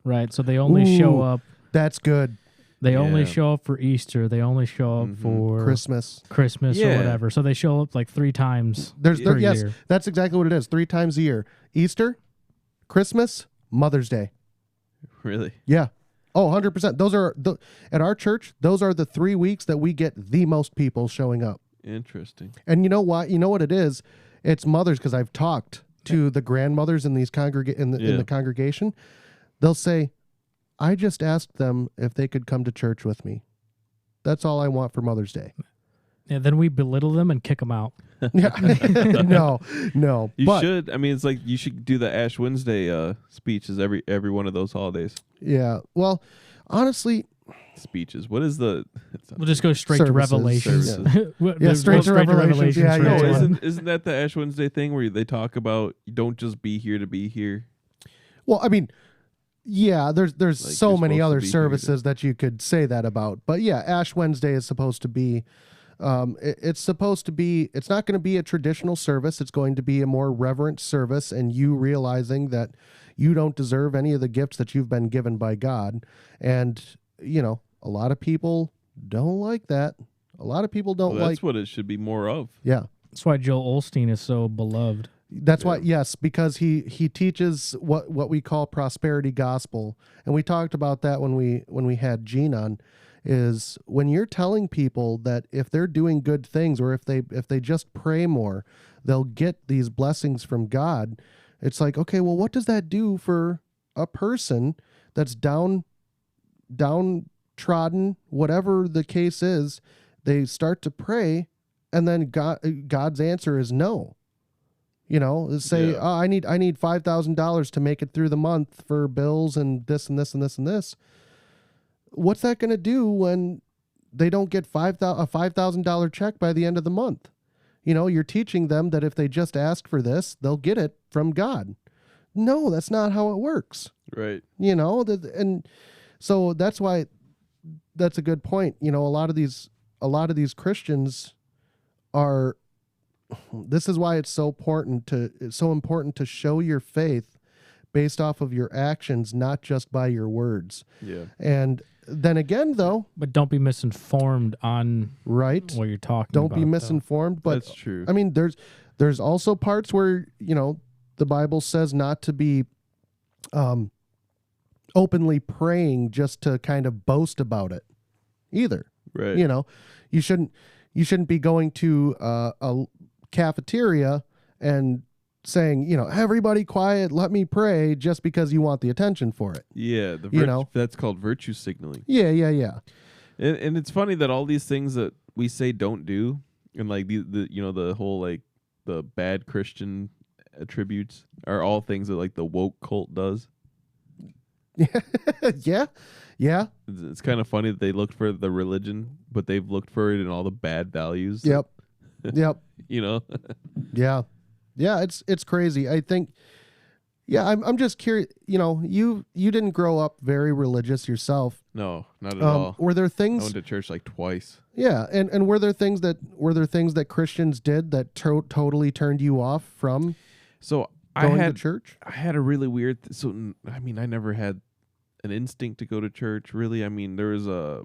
right? So they only show up. That's good. They only show up for Easter. They only show up for Christmas or whatever. So they show up like 3 times per year. That's exactly what it is. 3 times a year. Easter, Christmas, Mother's Day. Really? Yeah. Oh, 100%. Those are at our church, those are the 3 weeks that we get the most people showing up. Interesting. And you know why? You know what it is? It's mothers, because I've talked to the grandmothers in these in the congregation. They'll say, I just asked them if they could come to church with me. That's all I want for Mother's Day. Yeah, then we belittle them and kick them out. No. You should. I mean, it's like you should do the Ash Wednesday speeches every one of those holidays. Yeah. Well, honestly, speeches. What is the? We'll just go straight to Revelations. Straight to Revelations. Yeah. Isn't that the Ash Wednesday thing where they talk about you don't just be here to be here? Well, I mean, yeah, there's like so many other services that you could say that about. But yeah, Ash Wednesday is supposed to be It's supposed to be, it's not going to be a traditional service. It's going to be a more reverent service, and you realizing that you don't deserve any of the gifts that you've been given by God. And, you know, a lot of people don't like that. A lot of people don't Well, that's like. what it should be more of. Yeah. That's why Joel Osteen is so beloved. That's why, yes, because he teaches what we call prosperity gospel, and we talked about that when we had Gene on. Is when you're telling people that if they're doing good things, or if they just pray more, they'll get these blessings from God. It's like, okay, well, what does that do for a person that's downtrodden, whatever the case is? They start to pray, and then God's answer is no. You know, say, Yeah. oh, I need $5,000 to make it through the month for bills and this and this and this and this. What's that going to do when they don't get a $5,000 check by the end of the month? You know, you're teaching them that if they just ask for this, they'll get it from God. No, that's not how it works. Right. You know, and so that's why that's a good point. You know, a lot of these Christians are. This is why it's so important to show your faith based off of your actions, not just by your words. Yeah. And then again, though, But don't be misinformed on right? what you're talking Don't about. be misinformed. But That's true. I mean, there's also parts where, you know, the Bible says not to be openly praying just to kind of boast about it either. Right. You know, you shouldn't be going to a cafeteria and saying, you know, everybody quiet, let me pray, just because you want the attention for it. Yeah. That's called virtue signaling. Yeah. And it's funny that all these things that we say don't do, and like the you know, the whole like the bad Christian attributes are all things that like the woke cult does. Yeah. It's kind of funny that they looked for the religion, but they've looked for it in all the bad values. Yep. You know. Yeah. It's crazy. I think. Yeah, I'm just curious. You know, you didn't grow up very religious yourself. No, not at all. Were there I things? went to church like twice. Yeah, and were there things that Christians did that totally turned you off from So going to church? I had a really weird. I mean, I never had an instinct to go to church. Really, I mean, there was a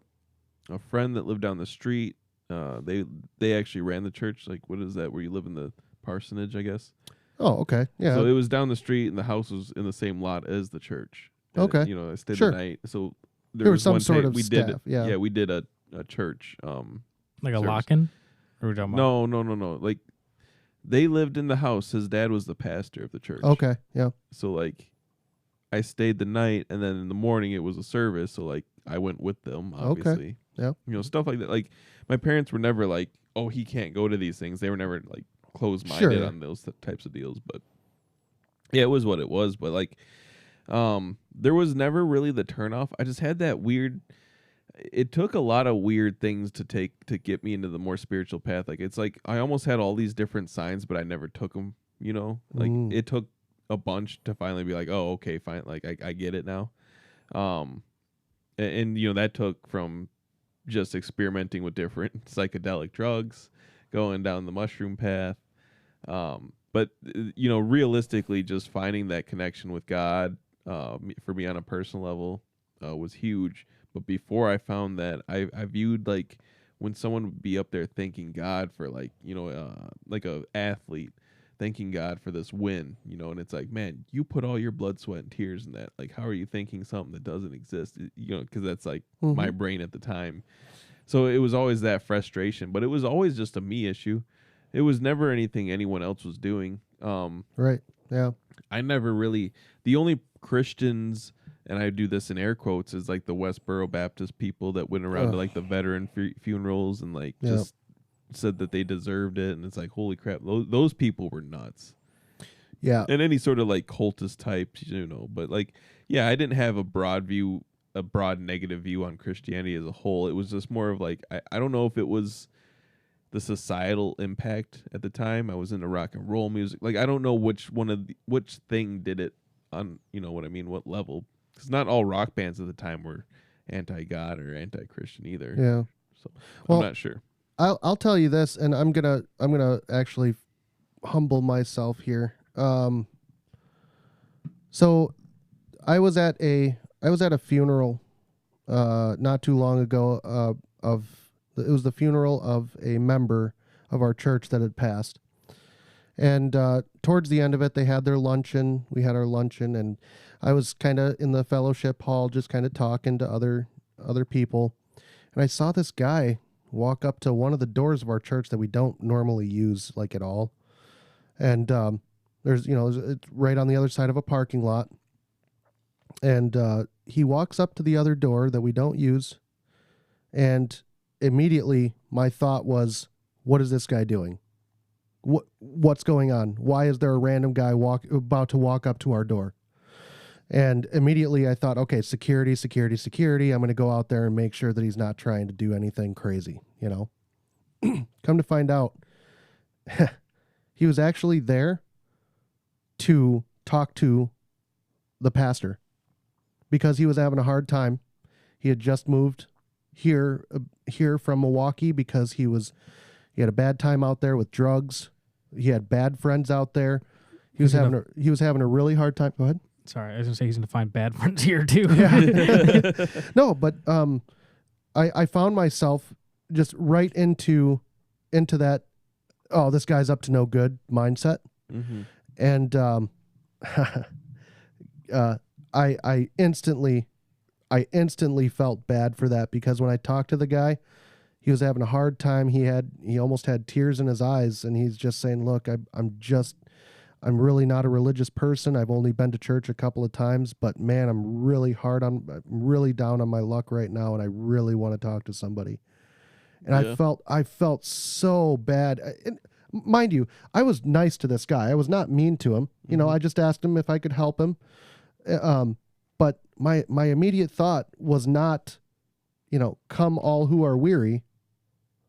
friend that lived down the street. They actually ran the church. Like, what is that? Where you live in the parsonage, I guess. Oh, okay. Yeah. So it was down the street, and the house was in the same lot as the church. And Okay. You know, I stayed Sure. the night. So There was some one sort day of we staff, did. yeah. We did a church. Like a service. lock-in? Or we talking about- No. Like, they lived in the house. His dad was the pastor of the church. Okay. Yeah. So like, I stayed the night, and then in the morning it was a service. So like, I went with them. Obviously. Yeah. You know, stuff like that. Like, my parents were never like, "Oh, he can't go to these things." They were never like closed-minded Sure. on those types of deals. But yeah, it was what it was. But like, there was never really the turnoff. I just had that weird. It took a lot of weird things to get me into the more spiritual path. Like, it's like I almost had all these different signs, but I never took them. You know, like it took a bunch to finally be like, "Oh, okay, fine." Like I get it now. And you know, that took from just experimenting with different psychedelic drugs, going down the mushroom path. But you know, realistically, just finding that connection with God, for me on a personal level, was huge. But before I found that, I viewed like when someone would be up there thanking God for like, you know, like a athlete thanking God for this win, you know, and it's like, man, you put all your blood, sweat, and tears in that. Like, how are you thanking something that doesn't exist? You know, because that's like my brain at the time. So it was always that frustration, but it was always just a me issue. It was never anything anyone else was doing. Right. Yeah. I never really, the only Christians, and I do this in air quotes, is like the Westboro Baptist people that went around to like the veteran funerals and like just said that they deserved it. And it's like, holy crap, those people were nuts. Yeah. And any sort of like cultist types, you know, but like, yeah, I didn't have a broad negative view on Christianity as a whole. It was just more of like, I don't know if it was the societal impact at the time. I was into rock and roll music. Like, I don't know which thing did it on, you know what I mean, what level. Because not all rock bands at the time were anti-God or anti-Christian either. Yeah. So Well, I'm not sure. I'll tell you this, and I'm gonna actually humble myself here. So I was at a funeral not too long ago it was the funeral of a member of our church that had passed. And towards the end of it, they had their luncheon. We had our luncheon, and I was kind of in the fellowship hall just kind of talking to other people. And I saw this guy walk up to one of the doors of our church that we don't normally use like at all. And it's right on the other side of a parking lot. And he walks up to the other door that we don't use. And immediately my thought was, what is this guy doing? What's going on? Why is there a random guy about to walk up to our door? And immediately I thought, okay, security. I'm going to go out there and make sure that he's not trying to do anything crazy, Come to find out, he was actually there to talk to the pastor because he was having a hard time. He had just moved here from Milwaukee because he had a bad time out there with drugs. He had bad friends out there. He was having a really hard time. Go ahead. Sorry, I was gonna say he's gonna find bad friends here too. Yeah. No, but I found myself just right into that. Oh, this guy's up to no good mindset, and I instantly felt bad for that because when I talked to the guy, he was having a hard time. He almost had tears in his eyes, and he's just saying, "Look, I'm really not a religious person. I've only been to church a couple of times, but man, I'm really down on my luck right now, and I really want to talk to somebody." And I felt so bad. And mind you, I was nice to this guy. I was not mean to him. I just asked him if I could help him. But my immediate thought was not, come all who are weary,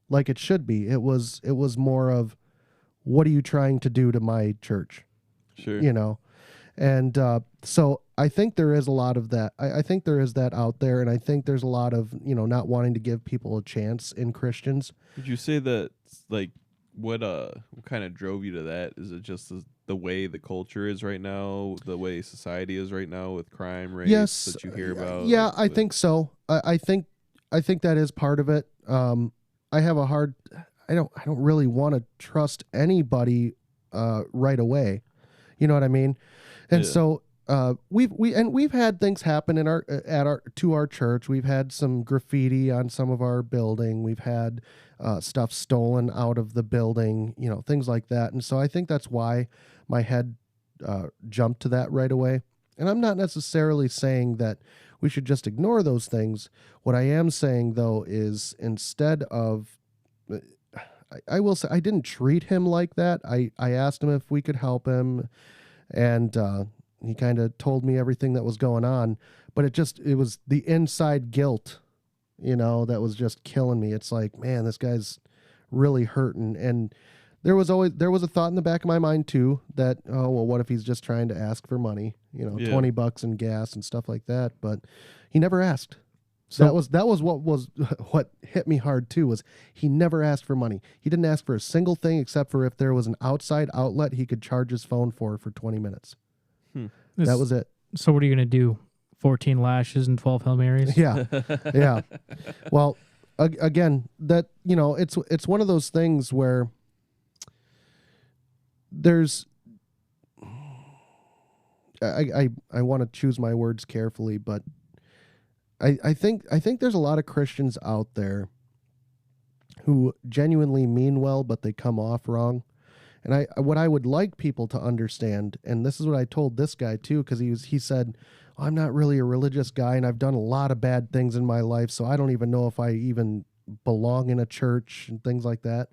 like it should be. It was more of, what are you trying to do to my church? Sure. And so I think there is a lot of that. I think there is that out there, and I think there's a lot of, not wanting to give people a chance in Christians. Would you say that, like, what kind of drove you to that? Is it just the way the culture is right now, the way society is right now with crime rates that you hear about? Yeah, I think so. I think that is part of it. I don't really want to trust anybody right away. You know what I mean? And so we've had things happen to our church. We've had some graffiti on some of our building. We've had stuff stolen out of the building, things like that. And so I think that's why my head jumped to that right away. And I'm not necessarily saying that we should just ignore those things. What I am saying, though, is instead of I will say I didn't treat him like that. I asked him if we could help him, and he kind of told me everything that was going on. But it was the inside guilt, that was just killing me. It's like, man, this guy's really hurting. And there was a thought in the back of my mind too that, oh, well, what if he's just trying to ask for money, $20 in gas and stuff like that. But he never asked. So that was what hit me hard too, was he never asked for money. He didn't ask for a single thing except for if there was an outside outlet he could charge his phone for 20 minutes. That was it. So what are you going to do? 14 lashes and 12 Hail Marys? Yeah. Yeah. Well, again, that, it's one of those things where there's, I want to choose my words carefully, but I think there's a lot of Christians out there who genuinely mean well, but they come off wrong. And what I would like people to understand, and this is what I told this guy too, because he said, oh, I'm not really a religious guy, and I've done a lot of bad things in my life, so I don't even know if I even belong in a church and things like that.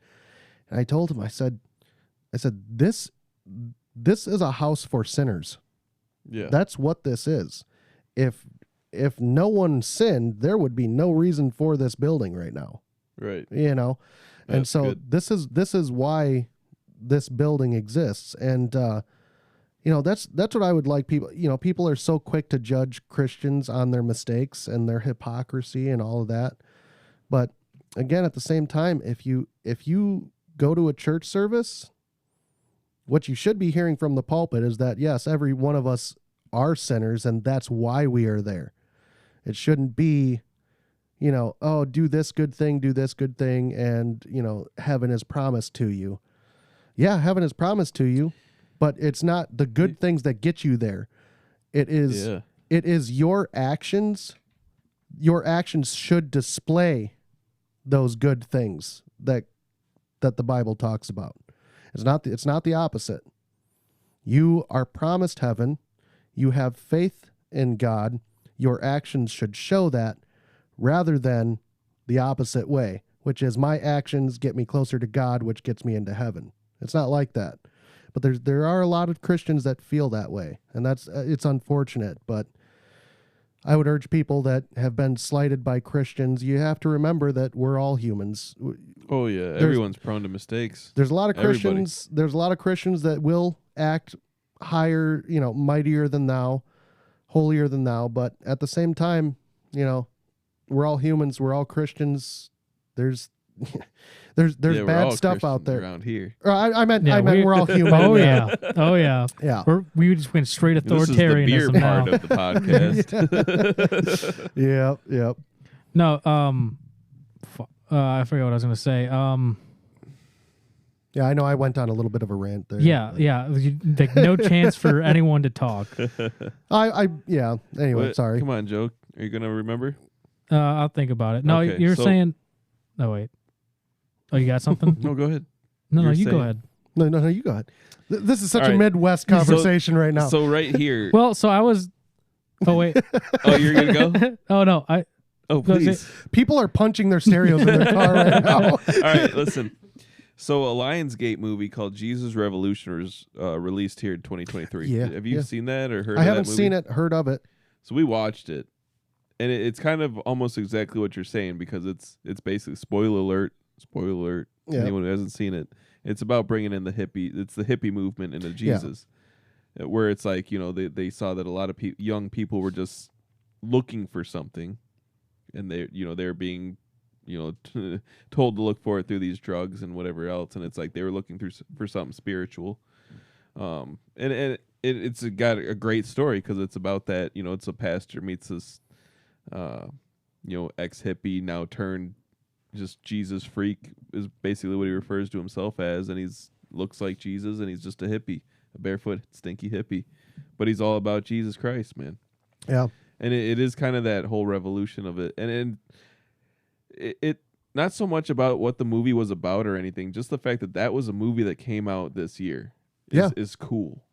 And I told him, I said, this is a house for sinners. Yeah, that's what this is. If no one sinned, there would be no reason for this building right now. Right. And so good. This is why this building exists. And that's what I would like people, people are so quick to judge Christians on their mistakes and their hypocrisy and all of that. But again, at the same time, if you go to a church service, what you should be hearing from the pulpit is that, yes, every one of us are sinners, and that's why we are there. It shouldn't be, oh, do this good thing, and, heaven is promised to you. Yeah, heaven is promised to you, but it's not the good things that get you there. It is your actions. Your actions should display those good things that the Bible talks about. It's not the opposite. You are promised heaven. You have faith in God. Your actions should show that, rather than the opposite way, which is my actions get me closer to God, which gets me into heaven. It's not like that. But there are a lot of Christians that feel that way, and it's unfortunate. But I would urge people that have been slighted by Christians, you have to remember that we're all humans. Oh yeah, everyone's prone to mistakes. There's a lot of Christians. There's a lot of Christians that will act higher, mightier than thou, holier than thou. But at the same time, we're all humans. We're all Christians. There's bad stuff out there around here. I meant we're all human. Oh yeah, oh yeah, yeah. We just went straight authoritarianism. This is the beer now. part of the podcast. Yep. No, I forgot what I was going to say. Yeah, I know I went on a little bit of a rant there. Yeah. Like no chance for anyone to talk. Anyway, sorry. Come on, Joe. Are you gonna remember? I'll think about it. No, Okay, you're saying. Oh wait. Oh, you got something? No, go ahead. No, you go ahead. No, you go ahead. This is such All a right. Midwest conversation right now. So right here. Well, so I was. Oh wait. Oh, you're gonna go? Oh no, Oh, please. People are punching their stereos in their car right now. All right, listen. So a Lionsgate movie called Jesus Revolution was released here in 2023. Yeah, Have you seen that or heard I of that haven't movie? seen it, heard of it. So we watched it. And it's kind of almost exactly what you're saying, because it's basically spoiler alert. Yeah. Anyone who hasn't seen it, it's about bringing in the hippie movement into Jesus, where it's like, they saw that a lot of young people were just looking for something, and they're being told to look for it through these drugs and whatever else, and it's like they were looking for something spiritual, and it's got a great story because it's about that. It's a pastor meets this ex-hippie, now turned just Jesus freak, is basically what he refers to himself as, and he's looks like Jesus, and he's just a hippie, a barefoot stinky hippie, but he's all about Jesus Christ, man. Yeah. And it is kind of that whole revolution of it, and it not so much about what the movie was about or anything, just the fact that was a movie that came out this year is cool,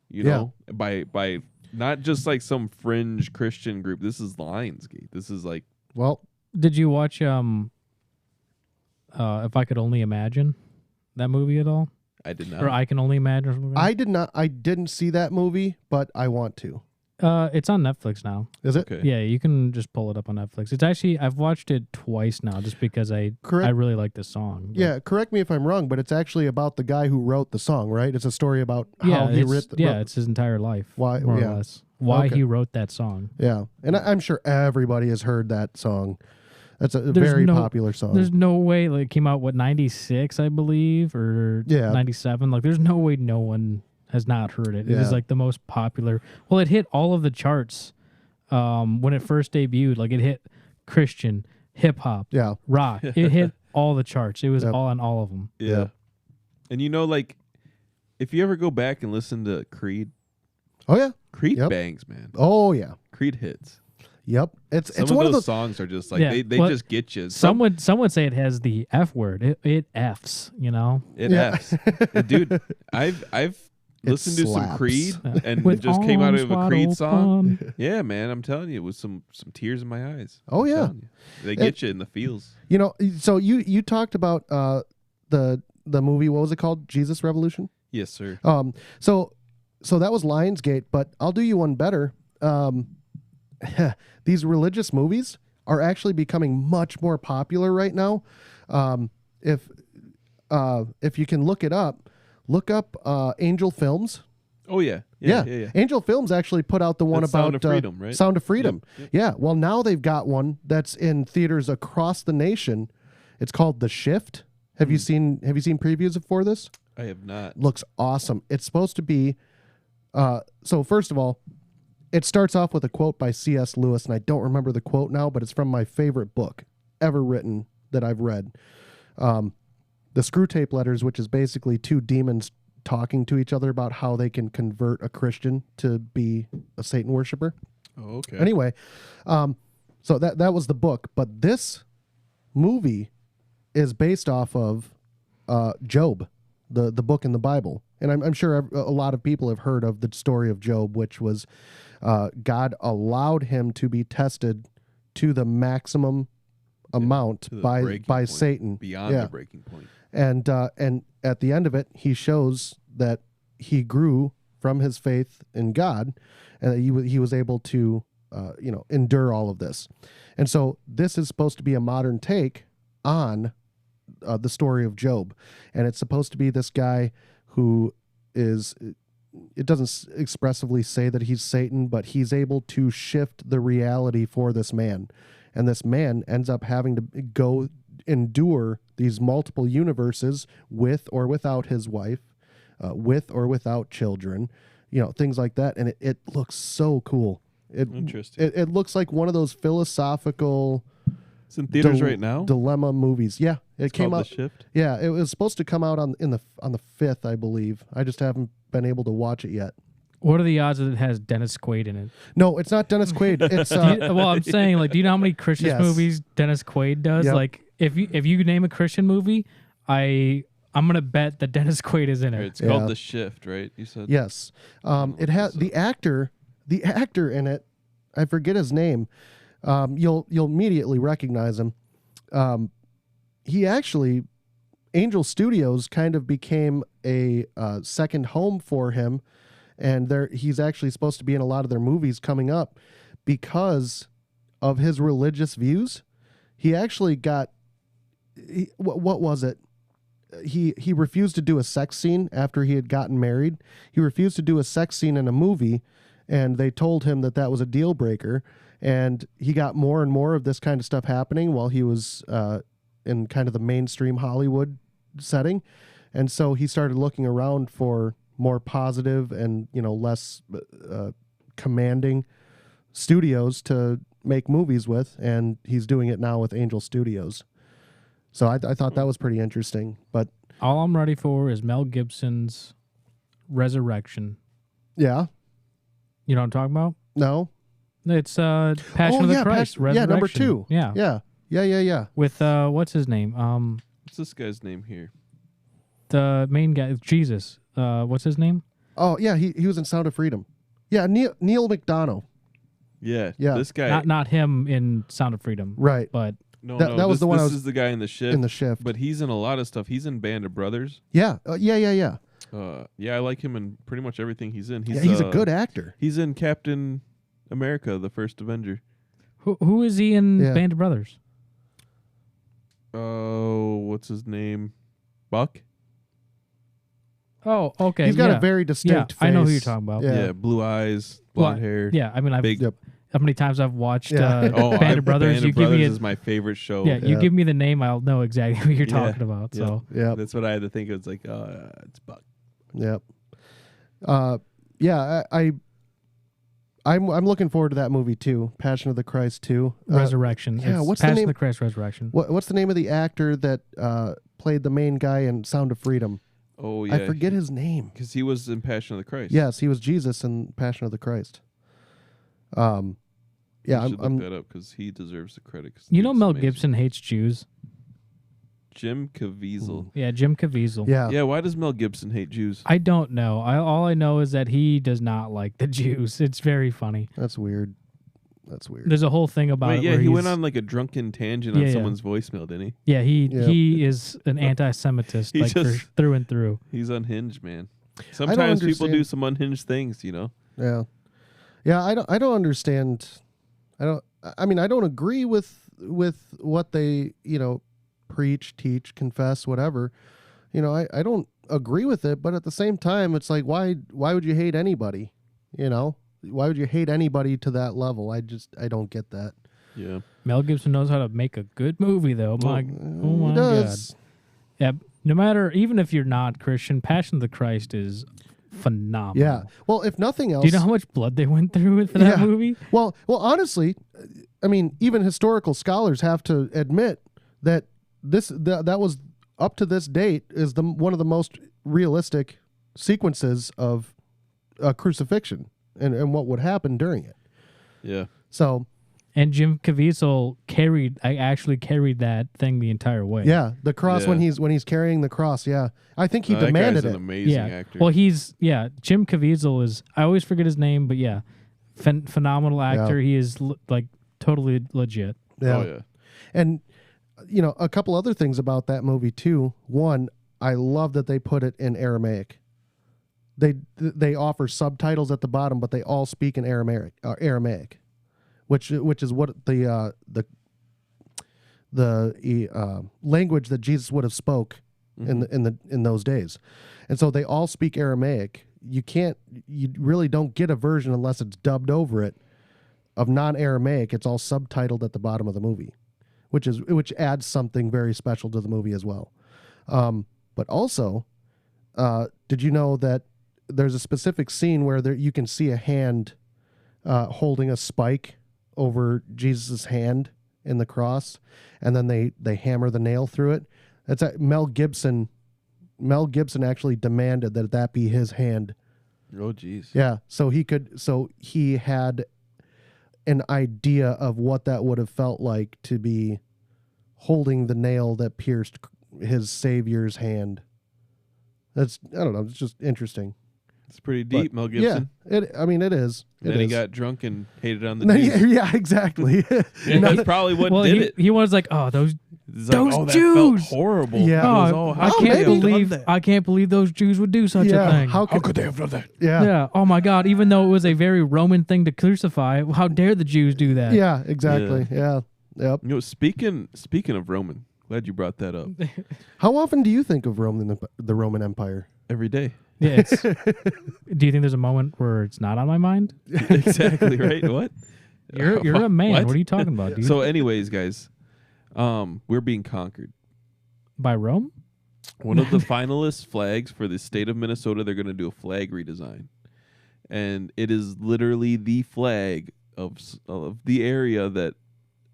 by not just like some fringe Christian group. This is Lionsgate. This is like, well, did you watch If I Could Only Imagine, that movie at all? I did not. Or I Can Only Imagine or something? I did not. I didn't see that movie, but I want to. It's on Netflix now. Is it? Okay. Yeah, you can just pull it up on Netflix. It's actually, I've watched it twice now just because I really like this song. But Yeah, correct me if I'm wrong, but it's actually about the guy who wrote the song, right? It's a story about how he wrote it's his entire life. Why- more yeah. or less. Why Okay. he wrote that song. Yeah, and I'm sure everybody has heard that song. That's a very popular song. There's no way, like, it came out, 96, I believe, or 97. Like, there's no way no one has not heard it. It is, like, the most popular. Well, it hit all of the charts when it first debuted. Like, it hit Christian, hip-hop, rock. It hit all the charts. It was all on all of them. Yeah. And like, if you ever go back and listen to Creed. Oh, yeah. Creed bangs, man. Oh, yeah. Creed hits. Yep. It's Some one of of those those songs are just like, they just get you. Some would say it has the F word. It Fs, It Fs. Dude, I've listened to some Creed and With it just came out of a arms Creed wide song. open. Yeah, man, I'm telling you, with some tears in my eyes. Oh, I'm yeah. telling you. They get you in the feels. So you talked about the movie, what was it called? Jesus Revolution? Yes, sir. So that was Lionsgate, but I'll do you one better. These religious movies are actually becoming much more popular right now. If you can look up Angel Films. Oh, yeah. Yeah. Angel Films actually put out the one That's about Sound of Freedom, right? Sound of Freedom. Yep. Yeah. Well, now they've got one that's in theaters across the nation, It's called The Shift. Have you seen previews for this? I have not. Looks awesome. It's supposed to be so first of all, it starts off with a quote by C.S. Lewis, and I don't remember the quote now, but it's from my favorite book ever written that I've read. The Screw Tape Letters, which is basically two demons talking to each other about how they can convert a Christian to be a Satan worshiper. Oh, okay. Anyway, so that was the book, but this movie is based off of Job, the book in the Bible. And I'm sure a lot of people have heard of the story of Job, which was God allowed him to be tested to the maximum amount by Satan. Beyond the breaking point. And at the end of it, he shows that he grew from his faith in God, and that he was able to endure all of this. And so this is supposed to be a modern take on the story of Job, and it's supposed to be this guy who is, it doesn't expressively say that he's Satan, but he's able to shift the reality for this man. And this man ends up having to go endure these multiple universes with or without his wife, with or without children, things like that. And it looks so cool. Interesting. It looks like one of those philosophical, it's in theaters right now. Dilemma movies. Yeah, it came out. The Shift. Yeah, it was supposed to come out on the 5th, I believe. I just haven't been able to watch it yet. What are the odds that it has Dennis Quaid in it? No, it's not Dennis Quaid. It's well, I'm saying, like, do you know how many Christian movies Dennis Quaid does? Yep. Like, if you name a Christian movie, I'm gonna bet that Dennis Quaid is in it. It's called The Shift, right? You said yes. It has the actor in it. I forget his name. You'll immediately recognize him. He actually, Angel Studios kind of became a second home for him, and he's actually supposed to be in a lot of their movies coming up because of his religious views. He actually got what was it? He refused to do a sex scene after he had gotten married. He refused to do a sex scene in a movie, and they told him that was a deal breaker. And he got more and more of this kind of stuff happening while he was in kind of the mainstream Hollywood setting. And so he started looking around for more positive and, less commanding studios to make movies with. And he's doing it now with Angel Studios. So I thought that was pretty interesting. But all I'm ready for is Mel Gibson's Resurrection. Yeah. You know what I'm talking about? No. It's Passion of the Christ. Resurrection. Yeah, number 2. Yeah. With what's his name? What's this guy's name here? The main guy, Jesus. What's his name? Oh yeah, he was in Sound of Freedom. Yeah, Neil McDonough. Yeah. This guy. Not him in Sound of Freedom. Right. But that was the one. This is the guy in The Shift. In The Shift. But he's in a lot of stuff. He's in Band of Brothers. Yeah. Yeah, I like him in pretty much everything he's in. He's a good actor. He's in Captain America, the First Avenger. Who is he in Band of Brothers? Oh, what's his name? Buck? Oh, okay. He's got a very distinct face. I know who you're talking about. Yeah, blue eyes, blonde hair. Yeah, I mean, how many times I've watched Band of Brothers? Band of Brothers is my favorite show. Yeah, you give me the name, I'll know exactly who you're talking about. So that's what I had to think. It was like, it's Buck. Yep. I'm looking forward to that movie too. Passion of the Christ 2. Resurrection. Yeah, what's Passion the name? of the Christ Resurrection. What's the name of the actor that played the main guy in Sound of Freedom? Oh yeah, I forget his name. Because he was in Passion of the Christ. Yes, he was Jesus in Passion of the Christ. Yeah, should look that up because he deserves the credit. You know, Mel Gibson hates Jews. Jim Caviezel. Yeah, Jim Caviezel. Yeah. Why does Mel Gibson hate Jews? I don't know. All I know is that he does not like the Jews. It's very funny. That's weird. There's a whole thing about it. Yeah, where he went on like a drunken tangent on someone's voicemail, didn't he? Yeah, he is an anti-Semitist, through and through. He's unhinged, man. Sometimes people do some unhinged things, Yeah. Yeah, I don't understand. I don't agree with what they, preach, teach, confess, whatever. I don't agree with it, but at the same time, it's like, why would you hate anybody? Why would you hate anybody to that level? I don't get that. Yeah. Mel Gibson knows how to make a good movie, though. Oh my He God. does. Yeah, no matter, even if you're not Christian, Passion of the Christ is phenomenal. Yeah. Well, if nothing else, Do you know how much blood they went through for that Yeah. movie? Well, honestly, I mean, even historical scholars have to admit that that was up to this date is one of the most realistic sequences of crucifixion and what would happen during it. Yeah. So, And Jim Caviezel actually carried that thing the entire way. yeah, the cross Yeah. when he's carrying the cross, yeah, I think he That demanded guy's an it. amazing Yeah. actor. Well, Jim Caviezel is, I always forget his name, but yeah, phenomenal actor. He is like totally legit. Yeah. Oh yeah. And a couple other things about that movie too. One, I love that they put it in Aramaic. They offer subtitles at the bottom, but they all speak in Aramaic, which is what the language that Jesus would have spoke in those days. And so they all speak Aramaic. You really don't get a version unless it's dubbed over it of non-Aramaic. It's all subtitled at the bottom of the movie, which adds something very special to the movie as well. But also, did you know that there's a specific scene where you can see a hand holding a spike over Jesus' hand in the cross, and then they hammer the nail through it? That's Mel Gibson. Mel Gibson actually demanded that be his hand. Oh jeez. Yeah, so he had an idea of what that would have felt like to be holding the nail that pierced his Savior's hand. I don't know, it's just interesting. It's pretty deep, Mel Gibson. Yeah, it is. And then he got drunk and hated on the Yeah, Jews. yeah, exactly. And that's probably what did it. He was like, oh, those He's those like, oh, that Jews! felt horrible. Yeah. He goes, Oh, how I could can't they have done believe that? I can't believe those Jews would do such Yeah, a thing. how How could they have done that? Yeah, Yeah. Oh my God. Even though it was a very Roman thing to crucify, how dare the Jews do that? yeah, exactly. Yeah, yep. You know, speaking of Roman, glad you brought that up. How often do you think of the Roman Empire? Every day. Yeah. Do you think there's a moment where it's not on my mind? Exactly, right? What? You're a man. What? What are you talking about, dude? So anyways, guys, we're being conquered. By Rome? One of the finalist flags for the state of Minnesota, they're going to do a flag redesign. And it is literally the flag of the area that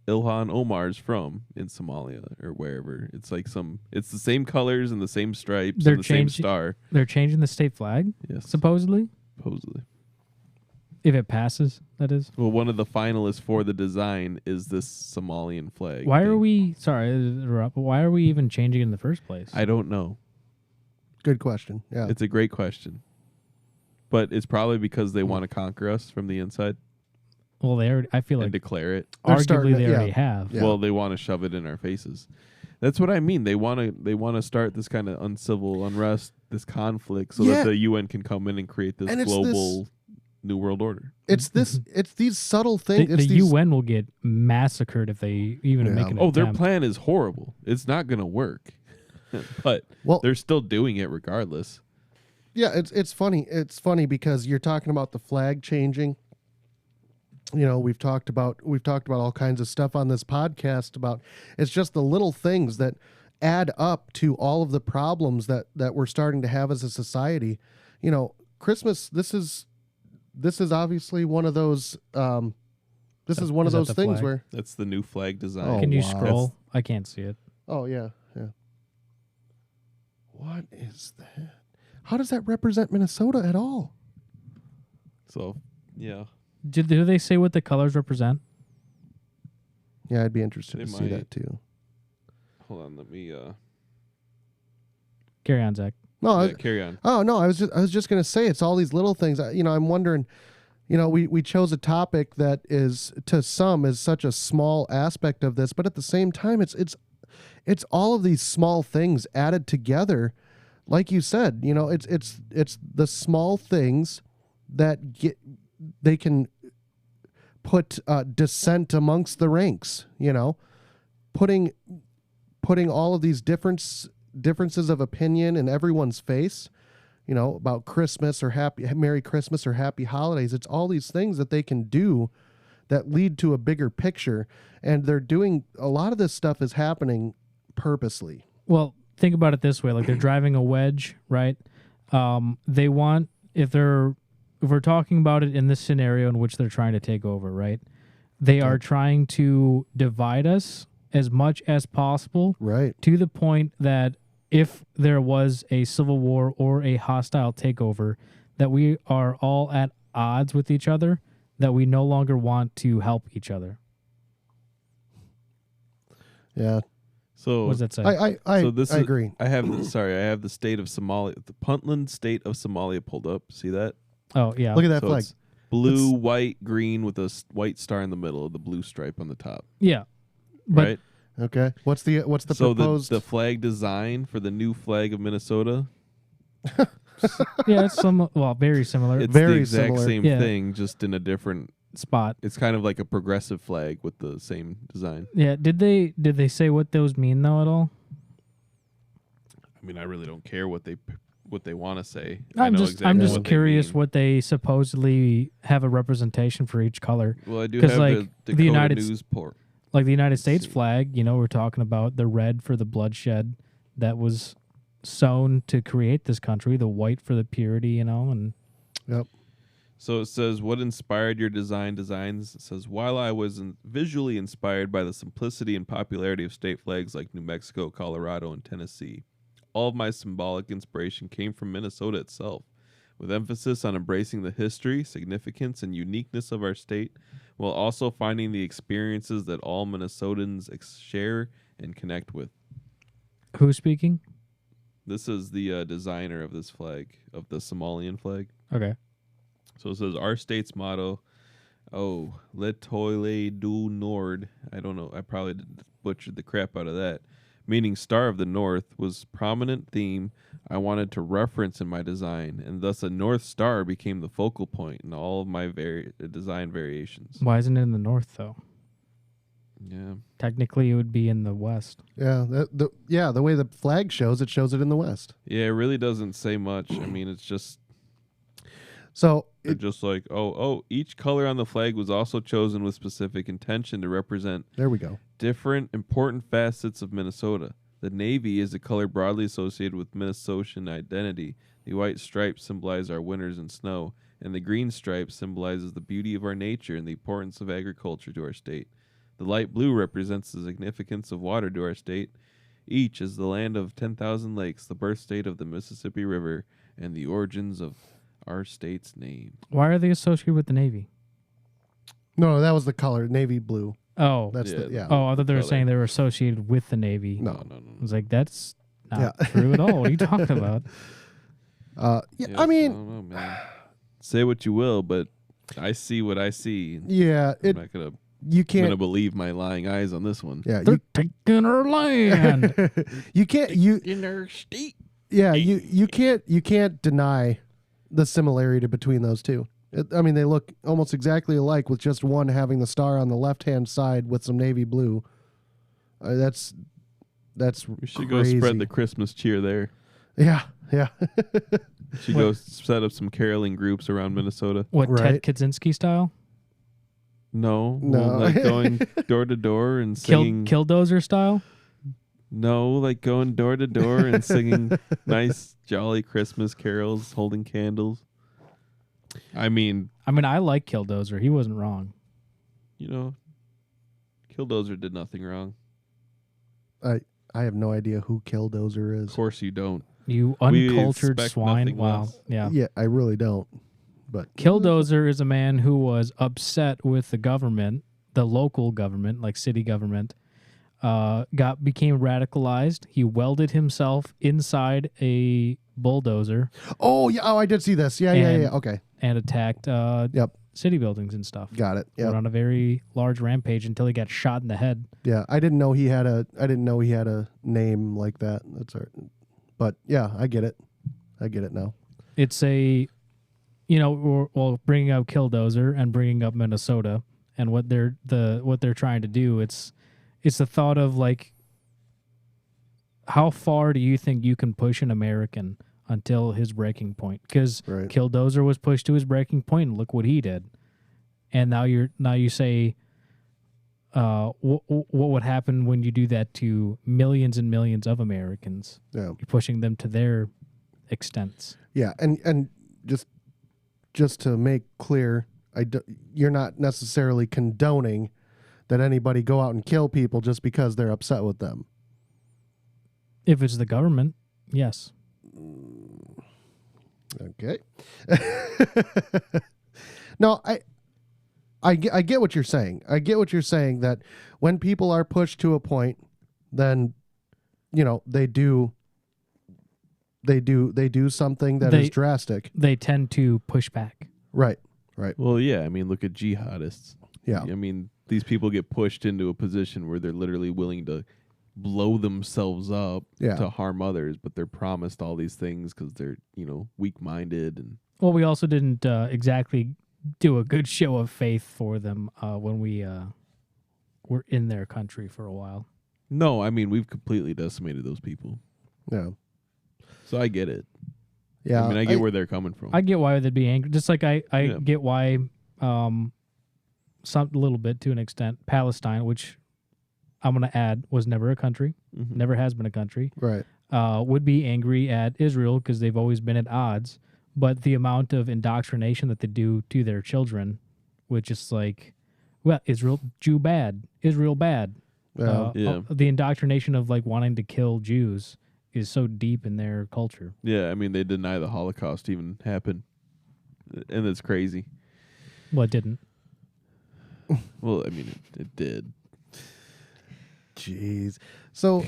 Ilhan Omar's from in Somalia or wherever. It's like it's the same colors and the same stripes and the same star. They're changing the state flag, Yes. supposedly? Supposedly. If it passes, that is. Well, one of the finalists for the design is this Somalian flag. Why are thing. we, sorry, to interrupt, but why are we even changing it in the first place? I don't know. Good question. Yeah, It's a great question. But it's probably because they want to conquer us from the inside Well, I feel and like declare it. They're starting arguably to- they yeah. already have. Yeah. Well, they want to shove it in our faces. That's what I mean. They want to start this kind of uncivil unrest, this conflict, so Yeah. that the UN can come in and create this And it's global new world order. it's these subtle things. The It's these, UN will get massacred if they even Yeah. make an Oh, their attempt. plan is horrible. It's not going to work. But Well, they're still doing it regardless. yeah, it's funny. It's funny because you're talking about the flag changing. You know, we've talked about all kinds of stuff on this podcast about it's just the little things that add up to all of the problems that we're starting to have as a society. You know, Christmas. This is obviously one of those. This is one of Is that those the things flag? where. That's the new flag design. Oh, Can you wow. scroll? I can't see it. Oh yeah, yeah. What is that? How does that represent Minnesota at all? So, yeah. Do they say what the colors represent? Yeah, I'd be interested They to see might. that too. Hold on, let me Carry on, Zach. No, carry on. oh no, I was just gonna say it's all these little things. I'm wondering. We chose a topic that is to some is such a small aspect of this, but at the same time, it's all of these small things added together. Like you said, it's the small things that they can put dissent amongst the ranks. Putting all of these differences of opinion in everyone's face. About Christmas or Merry Christmas or Happy Holidays. It's all these things that they can do that lead to a bigger picture. And they're doing a lot of this stuff is happening purposely. Well, think about it this way: like they're driving a wedge, right? They want if we're talking about it in this scenario in which they're trying to take over, right? They are trying to divide us as much as possible, Right. to the point that if there was a civil war or a hostile takeover, that we are all at odds with each other, that we no longer want to help each other. Yeah. So What does that say? I so this I is, agree. I have the state of Somalia, the Puntland state of Somalia pulled up. See that? Oh, yeah. Look at that So flag. it's blue, white, green with a white star in the middle of the blue stripe on the top. Yeah. But Right? Okay. What's the So proposed? the flag design for the new flag of Minnesota, yeah, it's very similar it's Very the exact similar. same Yeah. thing, just in a different. spot. It's kind of like a progressive flag with the same design. Yeah. Did they say what those mean though at all? I mean, I really don't care what they want to say. I'm exactly just what they curious mean. what they supposedly have a representation for each color. Well, I do 'cause, have like, the the Dakota United News port. Like the United States see. flag, we're talking about the red for the bloodshed that was sown to create this country, the white for the purity, and Yep. So it says, what inspired your designs? It says, while I was visually inspired by the simplicity and popularity of state flags like New Mexico, Colorado, and Tennessee, all of my symbolic inspiration came from Minnesota itself, with emphasis on embracing the history, significance, and uniqueness of our state, while also finding the experiences that all Minnesotans share and connect with. who's speaking? This is the designer of this flag, of the Somalian flag. Okay. So it says our state's motto, Letoile du Nord. I don't know. I probably butchered the crap out of that. Meaning Star of the North was prominent theme I wanted to reference in my design, and thus a North Star became the focal point in all of my design variations. Why isn't it in the north though? Yeah. Technically, it would be in the west. Yeah. The way the flag shows it in the west. Yeah, it really doesn't say much. I mean, it's just So they're just like, each color on the flag was also chosen with specific intention to represent there we go. different important facets of Minnesota. The navy is a color broadly associated with Minnesotan identity. The white stripes symbolize our winters and snow, and the green stripe symbolizes the beauty of our nature and the importance of agriculture to our state. The light blue represents the significance of water to our state. Each is the land of 10,000 lakes, the birth state of the Mississippi River, and the origins of our state's name. Why are they associated with the Navy? No, that was the color, navy blue. Oh. That's Yeah. Oh, I thought they were color. saying they were associated with the Navy. No. I was like, that's not Yeah. true at all. What are you talking about? Yeah, I mean, don't know, man. Say what you will, but I see what I see. yeah, I'm not gonna you I'm gonna can't. believe my lying eyes on this one. Yeah, They're taking our land. you can't. In our state. Yeah, you can't deny the similarity between those two. I mean, they look almost exactly alike, with just one having the star on the left-hand side with some navy blue. That's We should crazy. go spread the Christmas cheer there. Yeah. We should go set up some caroling groups around Minnesota. What, Right. Ted Kaczynski style? No, No. like going door to door and singing. Killdozer style? No, like going door to door and singing nice, jolly Christmas carols, holding candles. I mean, I like Killdozer. He wasn't wrong. Killdozer did nothing wrong. I have no idea who Killdozer Of is. course you don't. You We uncultured expect swine. nothing Wow. less. Yeah. Yeah, I really don't. But Killdozer is a man who was upset with the government, the local government, like city government, became radicalized. He welded himself inside a bulldozer Oh yeah, I did see this. Yeah. Okay, and attacked Yep. city buildings and stuff. got it. Went Yeah, on a very large rampage until he got shot in the head. yeah. I didn't know he had a name like that. That's all right. But yeah, I get it. I get it now. It's a, bringing up Killdozer and bringing up Minnesota and what they're trying to do. It's the thought of like, how far do you think you can push an American until his breaking point? Because Right. Killdozer was pushed to his breaking point, and look what he did. and now you say, what would happen when you do that to millions and millions of Americans? Yeah. You're pushing them to their extents. Yeah, and just to make clear, you're not necessarily condoning that anybody go out and kill people just because they're upset with them. If it's the government, yes. Okay. No, I get what you're saying. I get what you're saying, that when people are pushed to a point, then they do something that is drastic. They tend to push back. Right. Well, yeah. I mean, look at jihadists. Yeah. I mean, these people get pushed into a position where they're literally willing to blow themselves up to harm others, but they're promised all these things because they're weak-minded. And well, we also didn't exactly do a good show of faith for them when we were in their country for a while. No, I mean, we've completely decimated those people. Yeah. So I get it. Yeah. I mean, I get where they're coming from. I get why they'd be angry. Just like I get why some little bit to an extent Palestine, which I'm going to add was never a country, never has been a country. Right. Would be angry at Israel because they've always been at odds. But the amount of indoctrination that they do to their children, which is like, well, Israel, Jew bad, Israel bad. The indoctrination of like wanting to kill Jews is so deep in their culture. Yeah, I mean, they deny the Holocaust even happened, and it's crazy. Well, it didn't. Well, I mean, it did. Jeez. So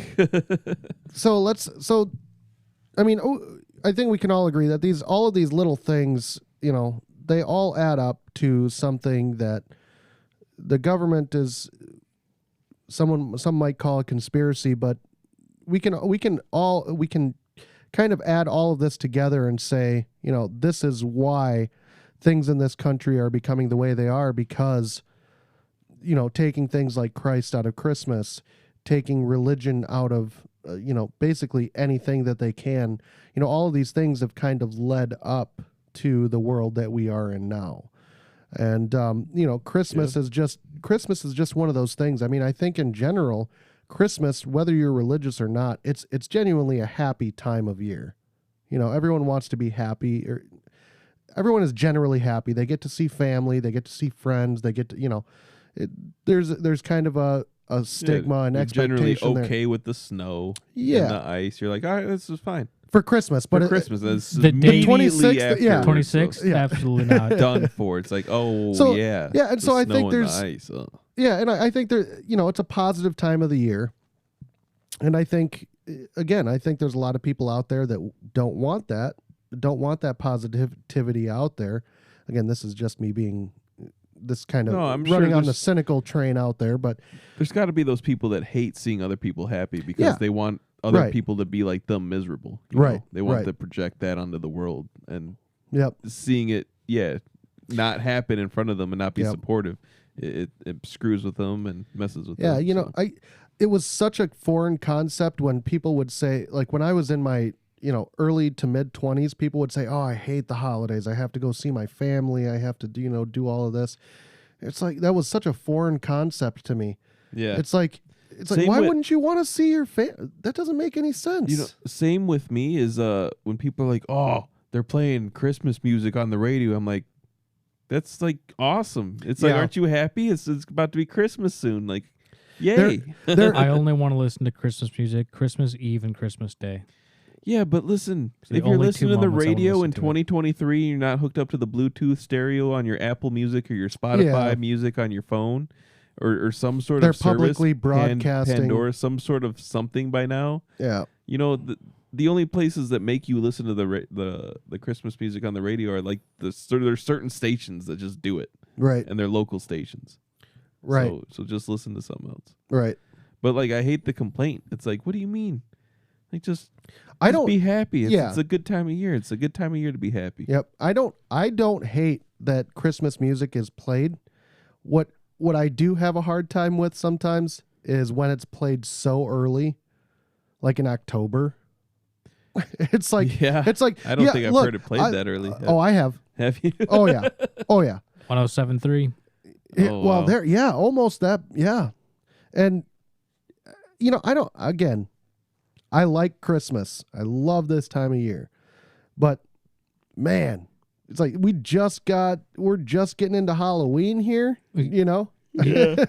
I mean, I think we can all agree that all of these little things, they all add up to something that the government is, some might call a conspiracy, but we can kind of add all of this together and say, this is why things in this country are becoming the way they are, because taking things like Christ out of Christmas, taking religion out of basically anything that they can, all of these things have kind of led up to the world that we are in now. And Christmas is just one of those things. I mean, I think in general, Christmas, whether you're religious or not, it's genuinely a happy time of year. Everyone wants to be happy, or everyone is generally happy. They get to see family, they get to see friends, they get to, there's kind of a stigma and expectation. Generally okay with the snow and the ice. You're like, all right, this is fine for Christmas, but Christmas, that's the day 26th, 26th, absolutely not done for. It's like, and so I think there's ice. and I think there, it's a positive time of the year, and I think there's a lot of people out there that don't want that positivity out there. Again, this is just me being this kind of running on the cynical train out there, but there's got to be those people that hate seeing other people happy because they want other people to be like them miserable. They want to project that onto the world, and seeing it, not happen in front of them and not be supportive, it screws with them and messes with them. Yeah, it was such a foreign concept when people would say, like when I was in my early to mid 20s, people would say, "Oh, I hate the holidays. I have to go see my family. I have to do all of this." It's like that was such a foreign concept to me. Yeah, it's like why wouldn't you want to see your family? That doesn't make any sense. Same with me is when people are like, "Oh, they're playing Christmas music on the radio." I'm like, "That's like awesome." It's like, aren't you happy? It's about to be Christmas soon. Like, yay! I only want to listen to Christmas music, Christmas Eve and Christmas Day. Yeah, but listen, if you're listening to the radio in 2023 and you're not hooked up to the Bluetooth stereo on your Apple Music or your Spotify music on your phone or some sort they're of service, publicly broadcasting Pandora, some sort of something by now. Yeah. The only places that make you listen to the Christmas music on the radio are like there's certain stations that just do it. Right. And they're local stations. Right. So just listen to something else. Right. But like I hate the complaint. It's like, what do you mean? Like just be happy. It's a good time of year. It's a good time of year to be happy. Yep. I don't hate that Christmas music is played. What I do have a hard time with sometimes is when it's played so early, like in October. It's like I don't think I've heard it played that early. I have. Have you? Oh yeah. 107.3. Oh, Well, wow. there, yeah, almost that, yeah. And I like Christmas. I love this time of year, but man, it's like we're just getting into Halloween here. Yeah.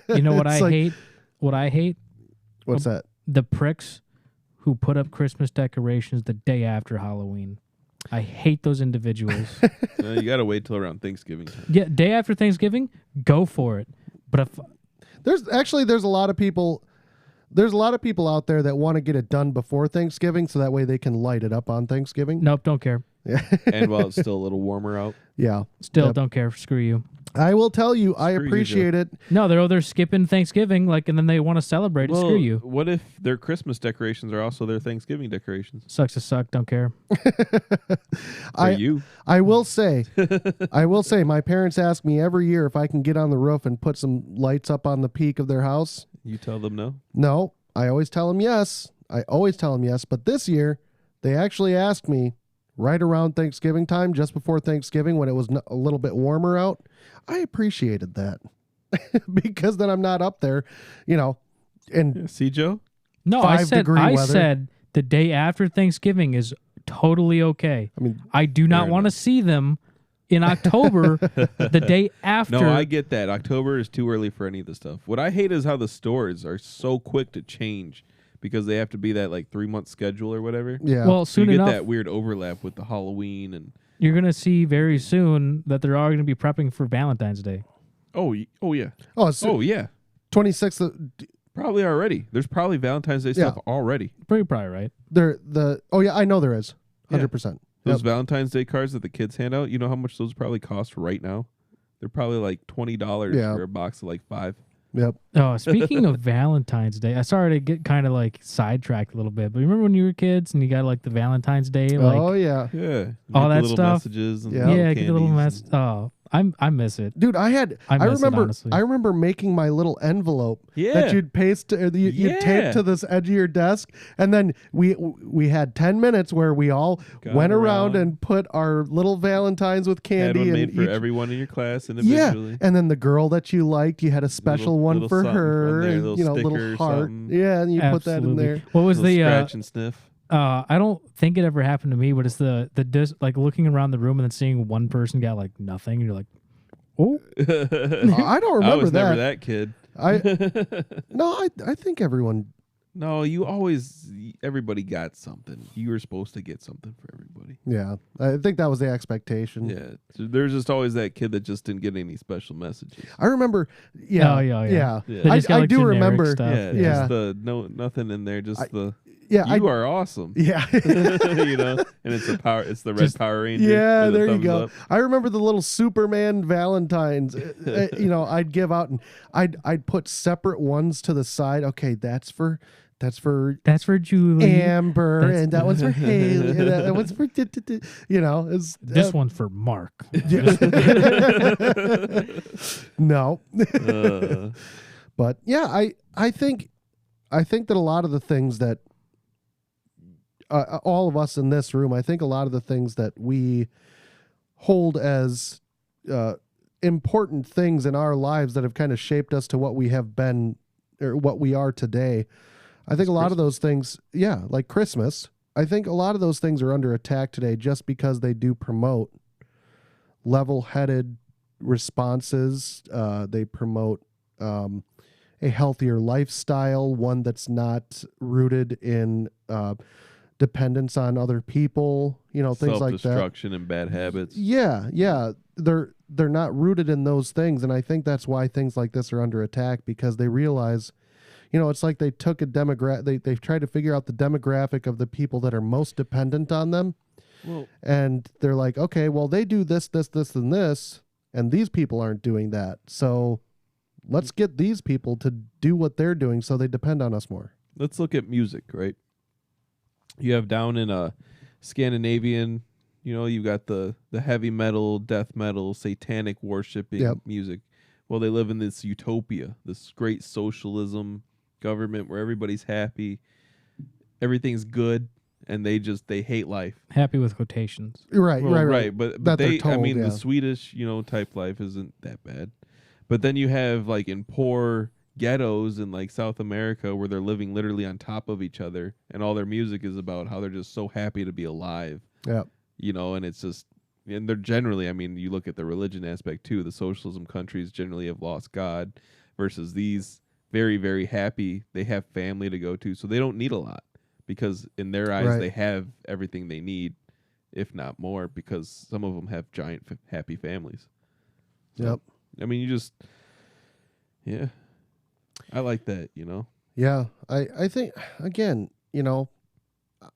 You know what It's I like- hate? What I hate? What's that? The pricks who put up Christmas decorations the day after Halloween. I hate those individuals. You got to wait till around Thanksgiving time. Yeah, day after Thanksgiving, go for it. But if There's a lot of people. There's a lot of people out there that want to get it done before Thanksgiving, so that way they can light it up on Thanksgiving. nope, don't care. And while it's still a little warmer out. Yeah. Still Yep. don't care. Screw you. I will tell you, I Screw you, appreciate it. No, they're skipping Thanksgiving, and then they want to celebrate it. Well, Screw you. What if their Christmas decorations are also their Thanksgiving decorations? Sucks to suck. Don't care. For you. I will say, my parents ask me every year if I can get on the roof and put some lights up on the peak of their house. You tell them no? No, I always tell them yes. But this year, they actually asked me right around Thanksgiving time, just before Thanksgiving, when it was a little bit warmer out. I appreciated that because then I'm not up there, and Yeah, see, Joe? No, 5-degree I weather. said the day after Thanksgiving is totally okay. I mean, I do not Fair want to enough. see them in October, the day after. No, I get that. October is too early for any of this stuff. What I hate is how the stores are so quick to change because they have to be that 3-month schedule or whatever. yeah. Well, So you soon get enough, that weird overlap with the Halloween and you're going to see very soon that they're all going to be prepping for Valentine's Day. oh yeah oh, it's oh yeah 26th. probably already. There's probably Valentine's Day Yeah. stuff already. Pretty probably right. Oh yeah, I know there is. Yeah. 100%. Those Yep. Valentine's Day cards that the kids hand out, you know how much those probably cost right now? They're probably $20 Yeah. for a box of 5. Yep. Oh, speaking of Valentine's Day, I sorry to get kind of sidetracked a little bit, but remember when you were kids and you got the Valentine's Day Oh yeah, Yeah. You All get that the little stuff. messages and Yeah. little yeah, get the little candies mess. and- Oh, I miss it. dude, I miss it, remember honestly. I remember making my little envelope Yeah. that you'd paste you'd Yeah. tape to this edge of your desk, and then we had 10 minutes where we all Got went around. around and put our little Valentines with Had candy one and made for each- everyone in your class yeah, individually. and then the girl that you liked, you had a special one little for something on her, there, and, little little sticker or heart. something. Yeah, and you put that in Absolutely. there. What was Little the scratch and sniff. I don't think it ever happened to me, but it's the looking around the room and then seeing one person got nothing, and you're like, oh, I don't I remember was never that. that kid. I think everyone. No, everybody got something. You were supposed to get something for everybody. Yeah, I think that was the expectation. Yeah. So there's just always that kid that just didn't get any special messages. I remember. Yeah, Oh, yeah. Yeah. They I just got, do generic remember. stuff. Yeah, yeah. just nothing in there, just Yeah, you are awesome. Yeah. And it's the red Just- Power Ranger. Yeah, with the there you thumbs go. up. I remember the little Superman Valentines. I'd give out, and I'd put separate ones to the side. Okay, that's for That's for Julie. Amber, That's- and that one's for Haley, and that one's for it's This one's for Mark. no. Uh, But yeah, I think that a lot of the things that all of us in this room, I think a lot of the things that we hold as important things in our lives that have kind of shaped us to what we have been or what we are today. I think a lot of those things, yeah, like Christmas, I think a lot of those things are under attack today just because they do promote level-headed responses. They promote a healthier lifestyle, one that's not rooted in dependence on other people, things like that. self-destruction and bad habits. Yeah. They're not rooted in those things, and I think that's why things like this are under attack, because they realize, it's like they took a they've tried to figure out the demographic of the people that are most dependent on them, Well, and they're like, okay, well, they do this, and this, and these people aren't doing that, so let's get these people to do what they're doing so they depend on us more. let's look at music, right? You have down in Scandinavian, you've got the heavy metal, death metal, satanic worshiping Yep. music. Well, they live in this utopia, this great socialism government where everybody's happy, everything's good, and they hate life. Happy with quotations. Right, Well, right. But That they're they, told, the yeah. Swedish, type life isn't that bad. But then you have like in poor ghettos in like South America where they're living literally on top of each other, and all their music is about how they're just so happy to be alive. Yeah. You know, and it's just, and they're generally, I mean, you look at the religion aspect too. The socialism countries generally have lost God, versus these very, very happy. They have family to go to, so they don't need a lot because in their eyes they have everything they need, if not more, because some of them have giant happy families. So, Yep. I mean, you just, yeah, I like that, you know? Yeah. I think, again, you know,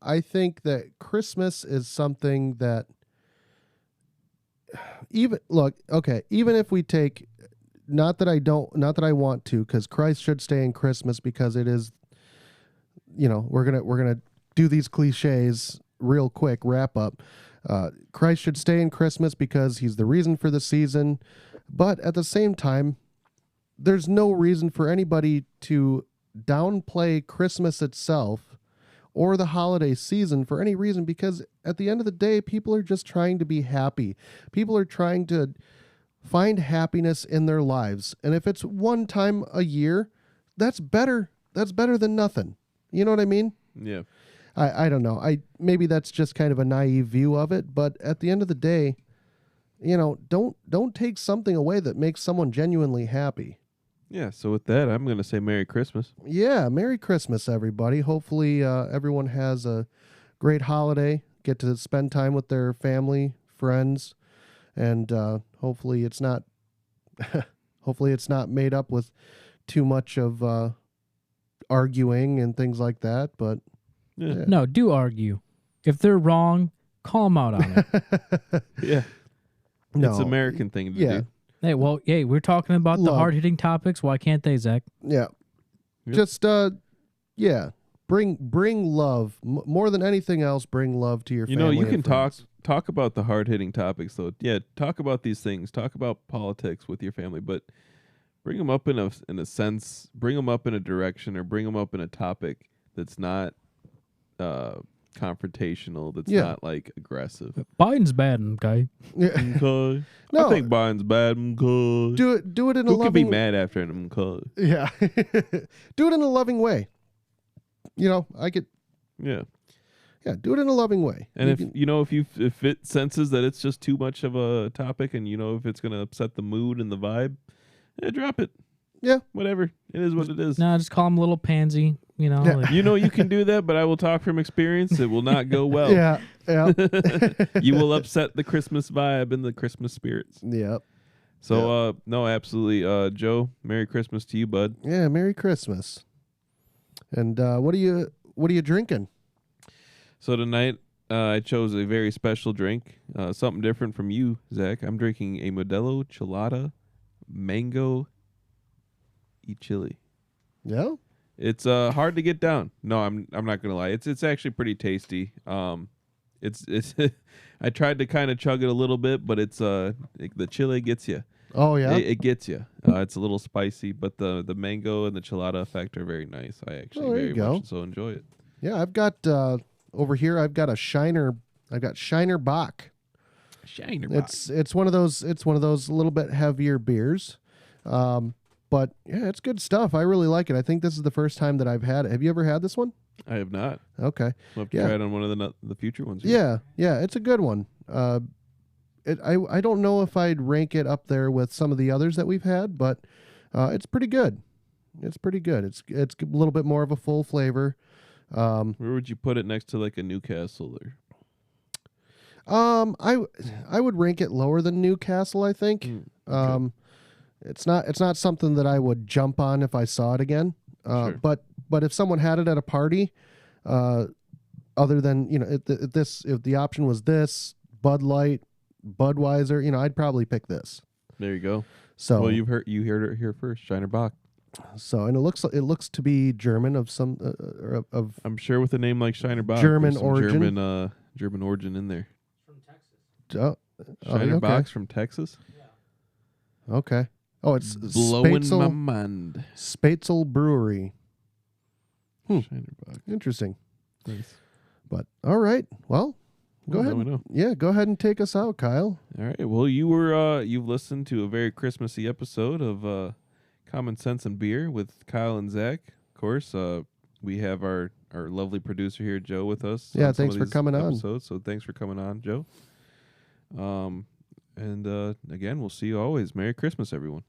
I think that Christmas is something that even if we take, not that I want to, because Christ should stay in Christmas because it is, you know, we're gonna do these cliches real quick, wrap up. Christ should stay in Christmas because he's the reason for the season. But at the same time, there's no reason for anybody to downplay Christmas itself or the holiday season for any reason, because at the end of the day, people are just trying to be happy. People are trying to find happiness in their lives. And if it's one time a year, that's better. That's better than nothing. You know what I mean? Yeah. I don't know. Maybe that's just kind of a naive view of it, but at the end of the day, you know, don't take something away that makes someone genuinely happy. Yeah, so with that, I'm going to say Merry Christmas. Yeah, Merry Christmas, everybody. Hopefully everyone has a great holiday, get to spend time with their family, friends, and hopefully it's not made up with too much of arguing and things like that, but Yeah. No, do argue. If they're wrong, call them out on it. Yeah. no. It's an American thing to Yeah. do. Hey, we're talking about the Love. hard-hitting topics. Why can't they, Zach? Yeah. Yep. Just yeah. Bring love. More than anything else, bring love to your You family. know, you can and friends. talk about the hard-hitting topics, though. Yeah, talk about these things. Talk about politics with your family, but bring them up in a sense. Bring them up in a direction, or bring them up in a topic that's not confrontational. That's not like aggressive. Biden's bad, okay? Yeah. Okay. No. I think Biden's bad. Okay. Do it in a Who could be loving. mad after him? Okay. Yeah. Do it in a loving way. You know, I could. Yeah. Yeah, do it in a loving way. And You if it senses that it's just too much of a topic, and you know if it's gonna upset the mood and the vibe, drop it. Yeah. Whatever. It is what it is. No, just call him a little pansy. You know, Yeah. like, You know you can do that, but I will talk from experience. It will not go well. Yeah. Yeah. You will upset the Christmas vibe and the Christmas spirits. Yep. So no, absolutely. Joe, Merry Christmas to you, bud. Yeah. Merry Christmas. And what are you drinking? So tonight I chose a very special drink, something different from you, Zach. I'm drinking a Modelo Chelada Mango y Chili. Yeah. It's hard to get down. No, I'm not gonna lie. It's actually pretty tasty. It's I tried to kind of chug it a little bit, but it's the chili gets you. Oh yeah. It gets you. It's a little spicy, but the mango and the chilada effect are very nice. I actually there you very go. much so enjoy it. Yeah. I've got over here. I've got a Shiner. I've got Shiner Bock. Shiner. It's one of those. It's one of those a little bit heavier beers. But yeah, it's good stuff. I really like it. I think this is the first time that I've had it. Have you ever had this one? I have not. Okay. We'll have to Yeah. try it on one of the future ones. Yeah, it's a good one. I don't know if I'd rank it up there with some of the others that we've had, but it's pretty good. It's pretty good. It's a little bit more of a full flavor. Where would you put it next to like a Newcastle or? I would rank it lower than Newcastle. I think. Okay. It's not something that I would jump on if I saw it again. Sure. But if someone had it at a party, other than if the option was this Bud Light, Budweiser, I'd probably pick this. There you go. So Well, you heard it here first. Shiner Bock. So and it looks to be German of some of I'm sure with a name like Shiner Bock, German there's some origin. German origin in there. okay. Shiner Bock's from Texas. Okay. Oh, it's Blowing my mind. Spätzle Brewery. Shiner Bock. Interesting. Nice. But all right. Well, Go ahead. Now we know. Yeah, go ahead and take us out, Kyle. All right. Well, you've listened to a very Christmassy episode of Common Sense and Beer with Kyle and Zach. Of course, we have our lovely producer here, Joe, with us. Yeah, on some thanks of for these coming on. episodes. So thanks for coming on, Joe. And again, we'll see you always. Merry Christmas, everyone.